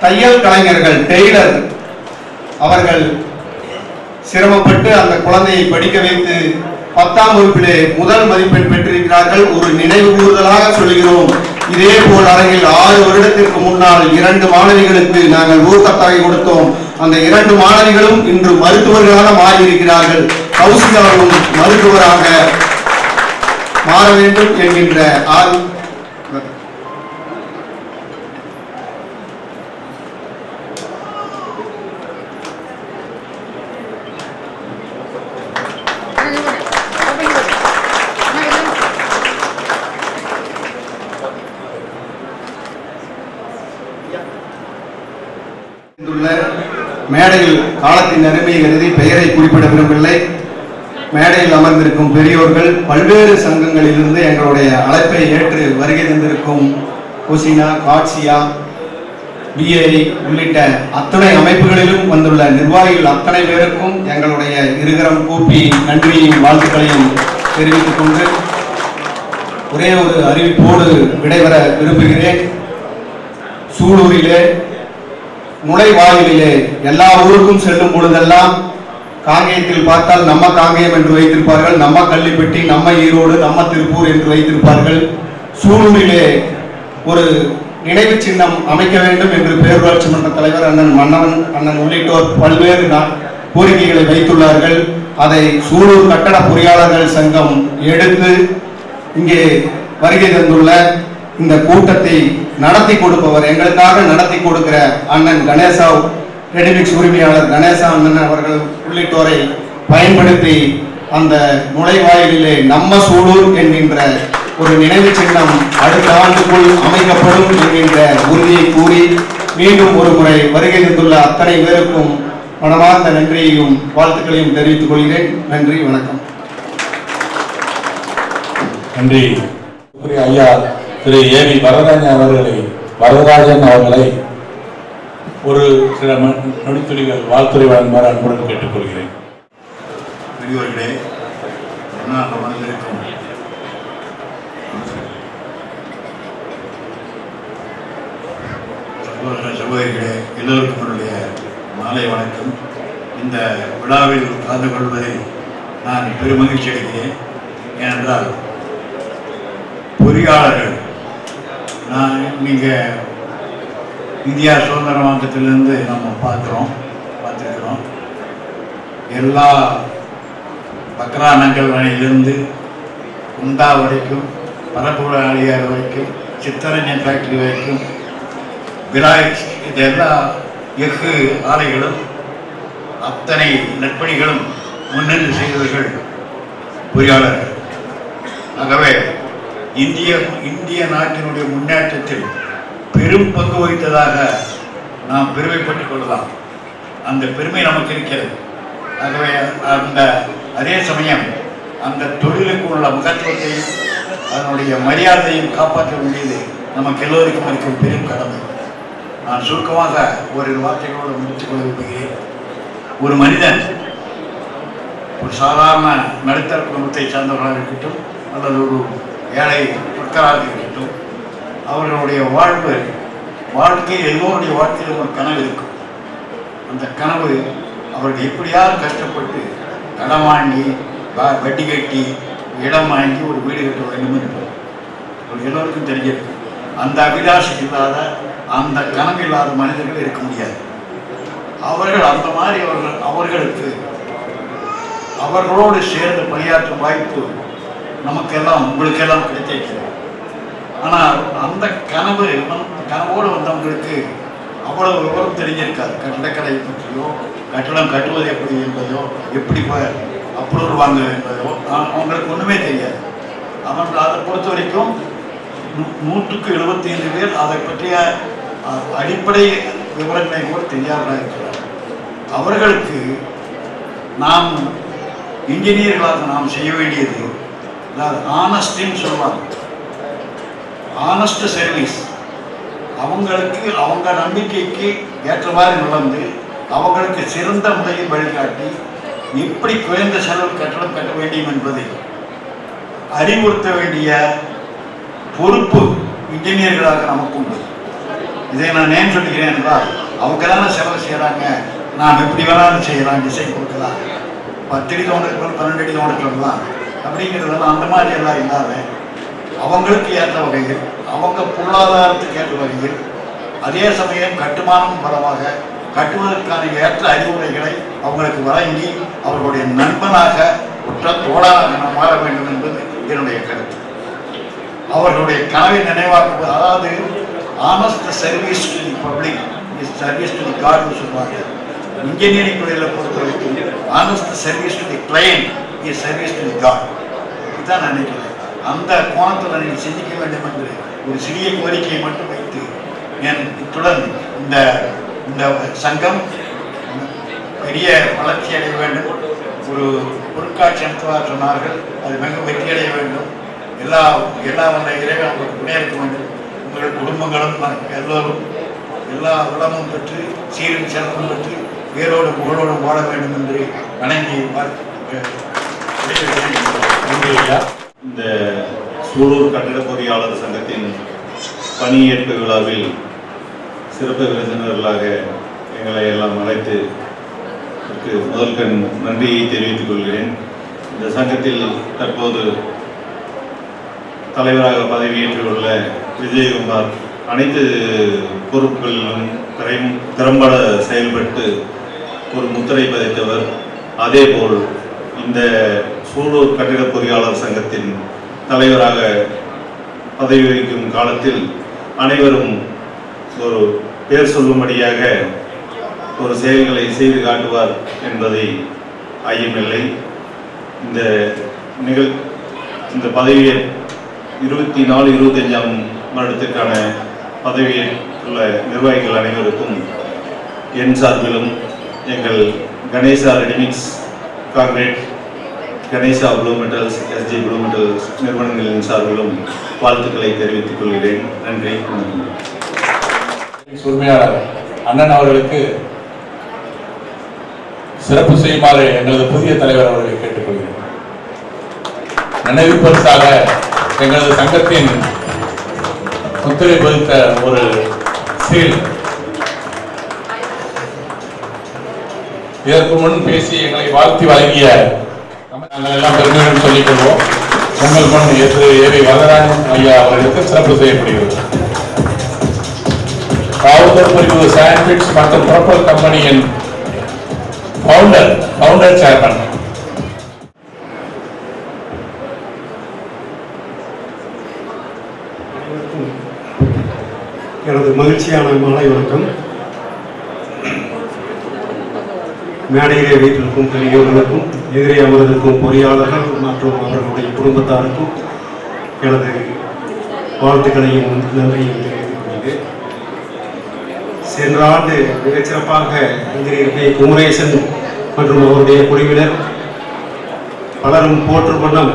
தையல் கலைஞர்கள், டெய்லர். அவர்கள் சிரமப்பட்டு அந்த குழந்தையை படிக்க வைத்து 10ஆம் வகுப்பிலே முதல் மதிப்பெண் பெற்றிருக்கிறார்கள். ஒரு நினைவு கூறுதலாக சொல்கிறோம். இதே போல் அரங்கில் 6 வருடத்திற்கு முன்னால் 2 மாணவிகளுக்கு நாங்கள் ஊக்கத்தொகை கொடுத்தோம். அந்த 2 மாணவிகளும் இன்று மருத்துவர்களாக மாறியிருக்கிறார்கள். கௌசிகாவும் மருத்துவராக மாற வேண்டும் என்கின்ற மேடையில் காலத்தின் அருமையை கருதி பெயரை குறிப்பிட விரும்பவில்லை. மேடையில் அமர்ந்திருக்கும் பெரியோர்கள், பல்வேறு சங்கங்களிலிருந்து எங்களுடைய அழைப்பை ஏற்று வருகை தந்திருக்கும் குசினா, காட்சியா, பிஏஐ உள்ளிட்ட அத்தனை அமைப்புகளிலும் வந்துள்ள நிர்வாகிகள் அத்தனை பேருக்கும் எங்களுடைய இருகரம் கூப்பி நன்றியையும் வாழ்த்துக்களையும் தெரிவித்துக் கொண்டு ஒரே ஒரு அறிவிப்போடு விடைபெற விரும்புகிறேன். சூலூரிலே நுழைவாயிலே எல்லா ஊருக்கும் செல்லும் பொழுதெல்லாம் காங்கேயத்தில் பார்த்தால் நம்ம காங்கேயம் என்று வைத்திருப்பார்கள், நம்ம கள்ளிப்பட்டி, நம்ம ஈரோடு, நம்ம திருப்பூர் என்று வைத்திருப்பார்கள். சூலூரிலே ஒரு நினைவு சின்னம் அமைக்க வேண்டும் என்று பேரூராட்சி மன்ற தலைவர் அண்ணன் மன்னவன் அண்ணன் உள்ளிட்டோர் பல்வேறு கோரிக்கைகளை வைத்துள்ளார்கள். அதை சூலூர் கட்டட பொறியாளர்கள் சங்கம் எடுத்து இங்கே வருகை தந்துள்ள இந்த கூட்டத்தை நடத்தி கொடுப்பவர், எங்களுக்காக நடத்தி கொடுக்கிற அண்ணன் கணேசா, ரெடிமிக்ஸ் உரிமையாளர் கணேசா அண்ணன் அவர்கள் உள்ளிட்டோரை பயன்படுத்தி அந்த நுழைவாயிலே நம்ம சூலூர் என்கின்ற ஒரு நினைவு சின்னம் அடுத்த ஆண்டுக்குள் அமைக்கப்படும் என்கின்ற உறுதியை கூறி மீண்டும் ஒரு முறை வருகை தந்துள்ள அத்தனை பேருக்கும் மனமார்ந்த நன்றியையும் வாழ்த்துக்களையும் தெரிவித்துக் கொள்கிறேன். நன்றி, வணக்கம். நன்றி. ஐயா திரு ஏவி வரதராஜன் அவர்களை ஒரு சில நொடித்துளிகள் வாழ்த்துறை வழங்குமாறு அன்புடன் கேட்டுக்கொள்கிறேன். பெரியவர்களே, அமர்ந்திருக்கும் சகோதரிகளே, எல்லோருக்கும் என்னுடைய மாலை வணக்கம். இந்த விழாவில் கலந்து கொள்வதில் நான் பெருமகிழ்ச்சி அடைகிறேன். ஏனென்றால் பொறியாளர்கள், நீங்கள் இந்தியா சுதந்திர வாக்கத்திலிருந்து நம்ம பார்த்துருக்கிறோம். எல்லா பக்ரானங்கள் வரையிலிருந்து குண்டா வரைக்கும், பரப்புற ஆலியார் வரைக்கும், சித்தரஞ்சன் ஃபேக்டரி வரைக்கும், விராய்ஸ், இது எல்லா எஃகு ஆலைகளும் அத்தனை நற்பணிகளும் முன்னின்று செய்தவர்கள் பொறியாளர்கள். ஆகவே இந்திய நாட்டினுடைய முன்னேற்றத்தில் பெரும் பங்கு வகித்ததாக நாம் பெருமைப்பட்டுக் கொள்ளலாம். அந்த பெருமை நமக்கு இருக்கிறது. ஆகவே அதே சமயம் அந்த தொழிலுக்கு உள்ள முகத்துவத்தையும் அதனுடைய மரியாதையும் காப்பாற்ற வேண்டியது நமக்கு எல்லோருக்கும் இருக்கும் பெரும் கடமை. நான் சுருக்கமாக ஒரு வார்த்தைகளோடு முடித்துக் கொள்ள விரும்புகிறேன். ஒரு மனிதன் ஒரு சாதாரண நடுத்தர குடும்பத்தை சார்ந்தவர்களாக இருக்கட்டும் அல்லது ஒரு ஏழை மக்களாக இருக்கட்டும், அவர்களுடைய வாழ்க்கை எல்லோருடைய வாழ்க்கையிலும் ஒரு கனவு இருக்கும். அந்த கனவு அவர்கள் எப்படியாவது கஷ்டப்பட்டு கடன் வாங்கி வட்டி கட்டி இடம் வாங்கி ஒரு வீடு கட்ட வேண்டும் என்று அவர்கள் எல்லோருக்கும் தெரிஞ்சிருக்கு. அந்த அபிலாஷம் இல்லாத அந்த கனவு இல்லாத மனிதர்கள் இருக்க முடியாது. அவர்கள் அந்த மாதிரி அவர்களுக்கு அவர்களோடு சேர்ந்து பணியாற்றும் வாய்ப்பு நமக்கெல்லாம் உங்களுக்கெல்லாம் கிடைத்திருக்கிறது. ஆனால் அந்த கனவோடு வந்தவங்களுக்கு அவ்வளவு விவரம் தெரிஞ்சிருக்காது. கட்டடக்கலை பற்றியோ கட்டடம் கட்டுவது எப்படி என்பதோ எப்படி அப்ரூவல் வாங்க என்பதோ அவங்களுக்கு ஒன்றுமே தெரியாது. அவங்க அதை பொறுத்த வரைக்கும் 175 பேர் அதை பற்றிய அடிப்படை விவரங்களை கூட தெரியாதவர்களாக இருக்கிறார். அவர்களுக்கு நாம் இன்ஜினியர்களாக நாம் செய்ய வேண்டியது ஆனஸ்டின்னு சொல்லுவாங்க, ஆனஸ்ட் சர்வீஸ். அவங்களுக்கு அவங்க நம்பிக்கைக்கு ஏற்றவாறு நடந்து அவங்களுக்கு சிறந்த முறையில் வழிகாட்டி எப்படி குறைந்த செலவு கட்டடம் கட்ட வேண்டும் என்பதை அறிவுறுத்த வேண்டிய பொறுப்பு இன்ஜினியர்களாக நமக்கு உண்டு. இதை நான் ஏன் சொல்லுகிறேன் என்றால், அவங்க தானே செலவு செய்கிறாங்க, நாம் எப்படி வேணாலும் செய்யலாம், டிசைன் கொடுக்கலாம், 10 அடி தோண்டர்கள் 12 அடி தோண்டர்கள்லாம் அப்படிங்கிறதெல்லாம் அந்த மாதிரி எல்லாம் இல்லாத அவங்களுக்கு ஏற்ற வகையில் அவங்க பொருளாதாரத்துக்கு ஏற்ற வகையில் அதே சமயம் கட்டுமானம் பலமாக கட்டுவதற்கான ஏற்ற அறிவுரைகளை அவங்களுக்கு வழங்கி அவர்களுடைய நண்பனாக உற்ற தோழனாக நாம் மாற வேண்டும் என்பது என்னுடைய கருத்து. அவர்களுடைய கனவை நினைவாக்குவது, அதாவது honest service to the public is service to the காட்னு சொல்லுவாங்க. இன்ஜினியரிங் தொழிலை பொறுத்த வரைக்கும் honest service to the client is service to the God. இதுதான் நான் நினைக்கிறேன். அந்த கோணத்தில் நீங்கள் சிந்திக்க வேண்டும் என்று ஒரு சிறிய கோரிக்கையை மட்டும் வைத்து இத்துடன் இந்த சங்கம் பெரிய வளர்ச்சி அடைய வேண்டும். ஒரு பொருட்காட்சி நடத்துவார் சொன்னார்கள், அது மிக வெற்றியடைய வேண்டும். எல்லா வந்த இறைவன் உங்களுக்கு முன்னேற்க வேண்டும். உங்கள் குடும்பங்களும் எல்லோரும் எல்லா வளமும் பெற்று சீரும் சிறப்பும் பெற்று வேரோடு புகழோடும் வாழ வேண்டும் என்று வணங்கி இந்த சூலூர் கட்டிட பொறியாளர் சங்கத்தின் பணியேற்பு விழாவில் சிறப்பு விருந்தினர்களாக எங்களை எல்லாம் அழைத்து முதல்கண் நன்றியை தெரிவித்துக் கொள்கிறேன். இந்த சங்கத்தில் தற்போது தலைவராக பதவியேற்றுள்ள விஜயகுமார் அனைத்து பொறுப்புகளிலும் திறம்பட செயல்பட்டு ஒரு முத்திரை பதித்தவர். அதேபோல் இந்த சூலூர் கட்டிட பொறியாளர் சங்கத்தின் தலைவராக பதவி வகிக்கும் காலத்தில் அனைவரும் ஒரு பேர் சொல்லும்படியாக ஒரு செயல்களை செய்து காட்டுவார் என்பதை ஐயமில்லை. இந்த பதவியை 24-25ஆம் வருடத்திற்கான பதவியேற்றுள்ள நிர்வாகிகள் அனைவருக்கும் என் சார்பிலும் எங்கள் Ganesha ready mix concrete, Ganesha blue metals, SG blue metals நிறுவனங்களின் சார்பிலும் வாழ்த்துக்களை தெரிவித்துக் கொள்கிறேன். நன்றி. உரிமையாளர் அண்ணன் அவர்களுக்கு சிறப்பு செய்யுமாறு எங்களது புதிய தலைவர் அவர்களை கேட்டுக்கொள்கிறேன். நினைவு பரிசாக எங்களது சங்கத்தின் முத்திரை பதித்த ஒரு சீல். இதற்கு முன் பேசி எங்களை வாழ்த்தி வழங்கிய நாங்கள் எல்லாம் பெருமையுடன் சொல்லிக் கொள்வோம். உங்கள் முன் ஏவி வரதராஜன் ஐயா அவர்களுக்கு சிறப்பு செய்யப்படுகிறது. ராவுத்தர் பிரிவு சாண்ட்விச் மற்றும் ப்ரோப்பல் கம்பெனியின் ஃபவுண்டர் சேர்மன். எனது மகிழ்ச்சியான மாலை வணக்கம். மேடையிலே வீட்டிற்கும் பெரியவர்களுக்கும் எதிரே அமர்ந்திருக்கும் பொறியாளர்கள் மற்றும் அவர்களுடைய குடும்பத்தாருக்கும் எனது வாழ்த்துக்களையும் நன்றியும் தெரிவித்துக் கொள்கிறேன். சென்ற ஆண்டு மிகச் சிறப்பாக இன்ஜினியர் கே குமரேசன் மற்றும் அவருடைய குழுவினர் பலரும் போற்றும் வண்ணம்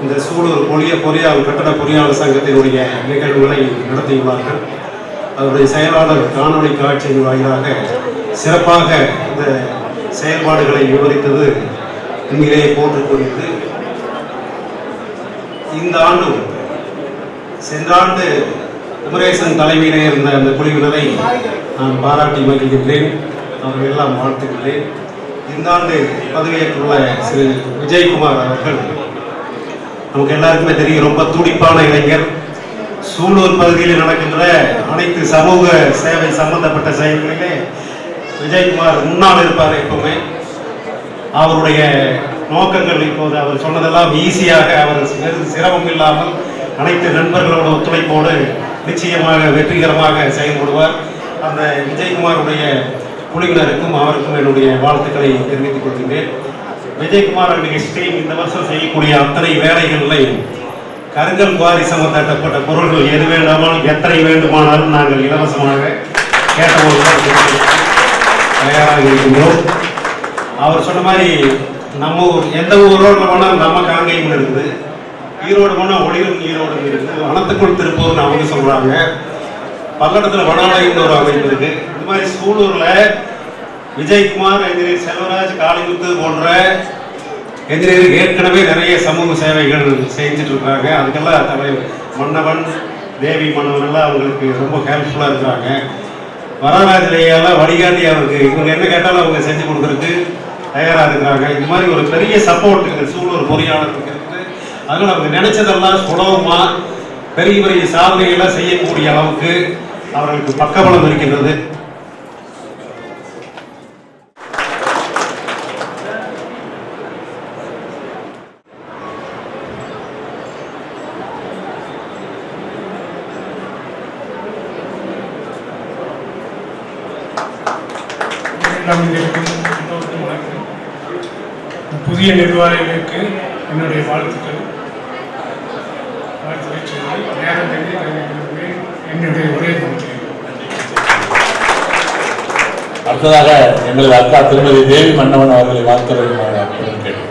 இந்த சூலூர் பொறியாளர் கட்டட பொறியாளர் சங்கத்தினுடைய நிகழ்வுகளை நடத்தியுள்ளார்கள். அவருடைய செயலாளர் காணொலி காட்சியின் வாயிலாக சிறப்பாக இந்த செயல்பாடுகளை விவரித்தது உண்மையிலேயே போற்றுக்கொண்டு, இந்த ஆண்டும் சென்ற ஆண்டு குமரேசன் தலைமையிலே இருந்த அந்த குழுவினரை நான் பாராட்டி மகிழ்கின்றேன், அவர்கள் எல்லாம் வாழ்த்துகின்றேன். இந்த ஆண்டு பதவியேற்றுள்ள திரு விஜயகுமார் அவர்கள் நமக்கு எல்லாருக்குமே தெரியும், ரொம்ப துடிப்பான இளைஞர். சூலூர் பகுதியில் நடக்கின்ற அனைத்து சமூக சேவை சம்பந்தப்பட்ட செயல்களிலே விஜயகுமார் முன்னால் இருப்பார். எப்பவுமே அவருடைய நோக்கங்கள் இப்போது அவர் சொன்னதெல்லாம் ஈஸியாக, அவர் சிரமம் இல்லாமல் அனைத்து நண்பர்களோட ஒத்துழைப்போடு நிச்சயமாக வெற்றிகரமாக செயல்படுவார். அந்த விஜயகுமாருடைய குழுவினருக்கும் அவருக்கும் என்னுடைய வாழ்த்துக்களை தெரிவித்துக் கொள்கின்றேன். விஜயகுமார் ஸ்டீம் இந்த வருஷம் செய்யக்கூடிய அத்தனை வேலைகளில் கருங்கல் குவாரி சம்பந்தப்பட்ட பொருள்கள் எது வேண்டாமாலும் எத்தனை வேண்டுமானாலும் நாங்கள் இலவசமாக கேட்டபோது தயாராக இருக்கின்றோம். அவர் சொன்ன மாதிரி நம்ம ஊர் எந்த ஊரோடு போனால் நம்ம காங்கேயம் இருக்குது, ஈரோடு போனால் ஒளிரும் ஈரோடு இருக்குது, வனத்துக்குள் திருப்பூர்னு அவங்க சொல்கிறாங்க, பல்லடத்தில் வனாலயம்னு ஒரு அமைப்பு இருக்குது. இந்த மாதிரி சூலூரில் விஜயகுமார், என்ஜினியர் செல்வராஜ், காளிமுத்து போன்ற என்ஜினியருக்கு ஏற்கனவே நிறைய சமூக சேவைகள் செஞ்சுட்டு இருக்காங்க. அதுக்கெல்லாம் தலைவர் மன்னவன், தேவி மன்னவன் எல்லாம் அவங்களுக்கு ரொம்ப ஹெல்ப்ஃபுல்லாக இருக்கிறாங்க. வரராஜையெல்லாம் வழிகாட்டி அவருக்கு இவங்க என்ன கேட்டாலும் அவங்க செஞ்சு கொடுக்குறதுக்கு தயாராக இருக்கிறாங்க. இந்த மாதிரி ஒரு பெரிய சப்போர்ட் இந்த சூலூர் பொறியாளருக்கு இருக்குது. அதனால் அவங்க நினைச்சதெல்லாம் சுலபமாக பெரிய பெரிய சாதனைகள்லாம் செய்யக்கூடிய அளவுக்கு அவர்களுக்கு பக்கபலம் இருக்கின்றது. புதிய நிர்வாகிகளுக்கு என்னுடைய வாழ்த்துக்கள் சொல்லி நேரம் என்னுடைய உரையை முடிக்கிறேன். அடுத்ததாக எங்களது அக்கா திருமதி தேவி மன்னவன் அவர்களை வாழ்த்த வேண்டுமாறு கேட்டுக்கொள்கிறேன்.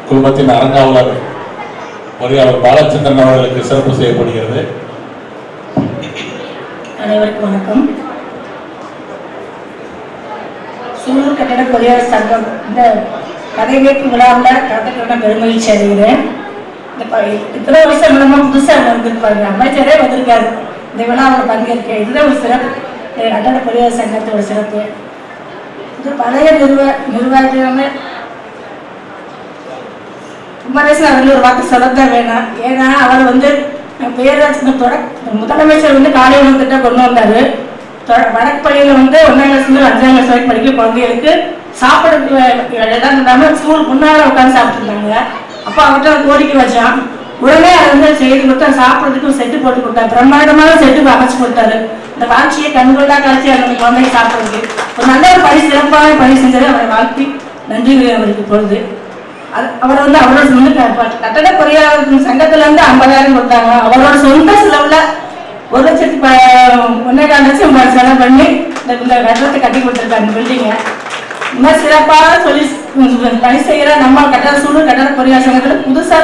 குடும்பத்தின் அறங்காவலர் பொறியாளர் பாலச்சந்திரன் அவர்களுக்கு சிறப்பு செய்யப்படுகிறது. அனைவருக்கும் வணக்கம். சூலூர் கட்டட பொறியாளர் சங்கம் இந்த பதவியேற்பு விழாவில் கலந்துக்கிட்ட பெருமகிழ்ச்சி அடைகிறேன். இத்தனை வருஷம் மூலமா புதுசாக வந்திருப்பாங்க, அமைச்சரே வந்திருக்காரு இந்த விழாவில் பங்கேற்க. இதுதான் ஒரு சிறப்பு, கட்டட பொறியாளர் சங்கத்தோட சிறப்பு. இது பழைய நிர்வாகிகள் குமரேசன் அவர்கள் ஒரு வார்த்தை சொல்லத்தான் வேணாம். ஏன்னா அவர் பேராட்சி முதலமைச்சர் காலையில் திட்டம் கொண்டு வந்தாரு. வடக்கு பள்ளியில் 1ஆம் கிளாஸ்ல 5ஆம் கிளாஸ் வரைக்கும் படிக்க குழந்தைகளுக்கு சாப்பிட்றதுக்கு இடம் இல்லாமல் ஸ்கூல் முன்னால உட்காந்து சாப்பிட்டுருந்தாங்க. அப்போ அவர்கிட்ட கோரிக்கை வச்சான். உடனே அதை செய்து கொடுத்தா சாப்பிட்றதுக்கு செட்டு போட்டு கொடுத்தாரு. பிரம்மாண்டமான செட்டு அமைச்சு கொடுத்தாரு. இந்த காட்சியை கண்கொள்ளா காட்சி அந்த குழந்தைங்க சாப்பிட்றதுக்கு ஒரு நல்ல ஒரு பணி, சிறப்பான பணி செஞ்சது. அவரை வாழ்த்தி நன்றி அவருக்கு பொழுது. அவர் அவரோட கட்டட பொறியாளர் சங்கத்துல 50,000 கொடுத்தாங்க. அவரோட சொந்த செலவுல 1,1,4,00,000 செலவு பண்ணி இந்த கட்டடத்தை கட்டி கொடுத்துருக்காங்க பில்டிங்க. இந்த மாதிரி சிறப்பாக சொல்லி பணி செய்கிற நம்ம சூலூர் கட்டட பொறியாளர் சங்கத்தில் புதுசாக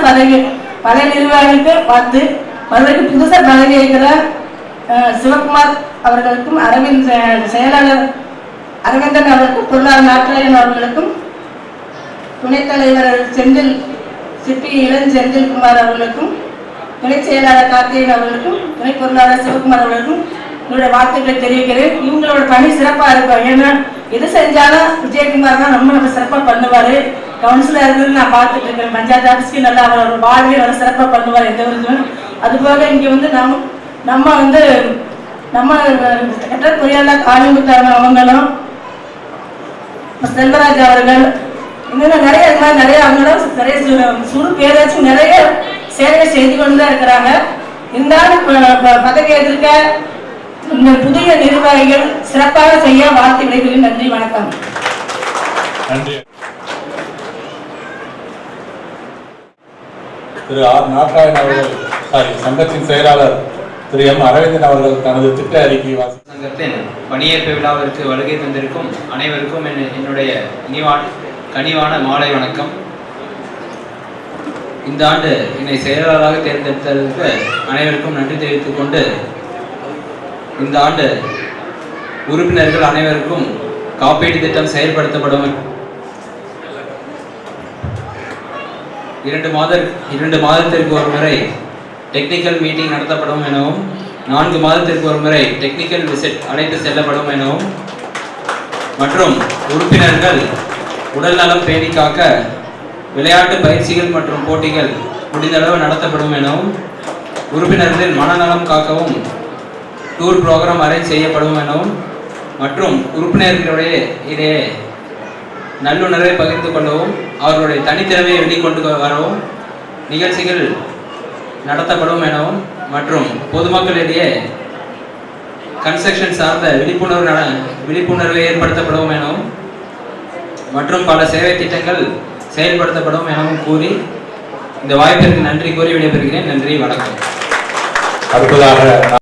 பழைய நிர்வாகிகளுக்கு பார்த்து மறுபடியும் புதுசாக பதவி இருக்கிற சிவகுமார் அவர்களுக்கும் செயலாளர் அரவிந்தன் அவர்களுக்கும் பொருளாளர் நாட்டாயன் அவர்களுக்கும் துணைத் தலைவர் சிற்பி இளஞ்செந்தில்குமார் அவர்களுக்கும் துணை செயலாளர் கார்த்திகேயன் அவர்களுக்கும் துணை பொருளாளர் சிவகுமார் அவர்களுக்கும் என்னுடைய வாழ்த்துக்களை தெரிவிக்கிறேன். இவங்களோட பணி சிறப்பாக இருக்கும். ஏன்னா எது செஞ்சாலும் விஜயகுமார் தான் நம்ம சிறப்பாக பண்ணுவார். கவுன்சிலர் இருந்து நான் பார்த்துட்டு இருக்கேன். பஞ்சாயத்து ஆஃபீஸ்க்கு நல்லா அவரோட வாழ்வே அவர் சிறப்பாக பண்ணுவார் எந்த ஒரு. அதுபோக இங்கே நம்ம கட்டட பொறியாளர் காளிமுத்து அவங்களும் செல்வராஜ் அவர்கள் இன்னும் நிறைய இது மாதிரி நிறைய அவங்களும் நிறைய சுரு பேராச்சும் நிறைய சேவை செய்து கொண்டு தான் இருக்கிறாங்க. இருந்தாலும் பதவி எதிர்க்க இந்த புதிய நிர்வாகிகள் சிறப்பாக செய்ய வாழ்த்து விடைகிறேன். நன்றி, வணக்கம். நன்றி. திரு ஆர் நாட்டாயன் அவர்கள் சங்கத்தின் செயலாளர் திரு எம் அரவிந்தன் அவர்கள் தனது திட்ட அறிக்கை சங்கத்தின் பணியேற்பு விழாவிற்கு வருகை தந்திருக்கும் அனைவருக்கும் என்னுடைய கனிவான மாலை வணக்கம். இந்த ஆண்டு என்னை செயலாளராக தேர்ந்தெடுத்ததற்கு அனைவருக்கும் நன்றி தெரிவித்துக் கொண்டு, இந்த ஆண்டு உறுப்பினர்கள் அனைவருக்கும் காப்பீடு திட்டம் செயல்படுத்தப்படும். 2 மாதத்திற்கு ஒரு முறை டெக்னிக்கல் மீட்டிங் நடத்தப்படும் எனவும், 4 மாதத்திற்கு ஒரு முறை டெக்னிக்கல் விசிட் அழைத்து செல்லப்படும் எனவும், மற்றும் உறுப்பினர்கள் உடல் நலம் பேணி காக்க விளையாட்டு பயிற்சிகள் மற்றும் போட்டிகள் முடிந்தளவு நடத்தப்படும் எனவும், உறுப்பினர்களின் மனநலம் காக்கவும் டூர் ப்ரோக்ராம் அரேஞ்ச் செய்யப்படும் எனவும், மற்றும் உறுப்பினர்களுடைய இடையே நல்லுணர்வை பகிர்ந்து கொள்ளவும் அவர்களுடைய தனித்திறமையை வெளிக்கொண்டு வரவும் நிகழ்ச்சிகள் நடத்தப்படும் எனவும், மற்றும் பொதுமக்களிடையே கன்ஸ்ட்ரக்ஷன் சார்ந்த விழிப்புணர்வை ஏற்படுத்தப்படும் எனவும், மற்றும் பல சேவை திட்டங்கள் செயல்படுத்தப்படும் எனவும் கூறி இந்த வாய்ப்பிற்கு நன்றி கூறி விடைபெறுகிறேன். நன்றி, வணக்கம். அடுத்ததாக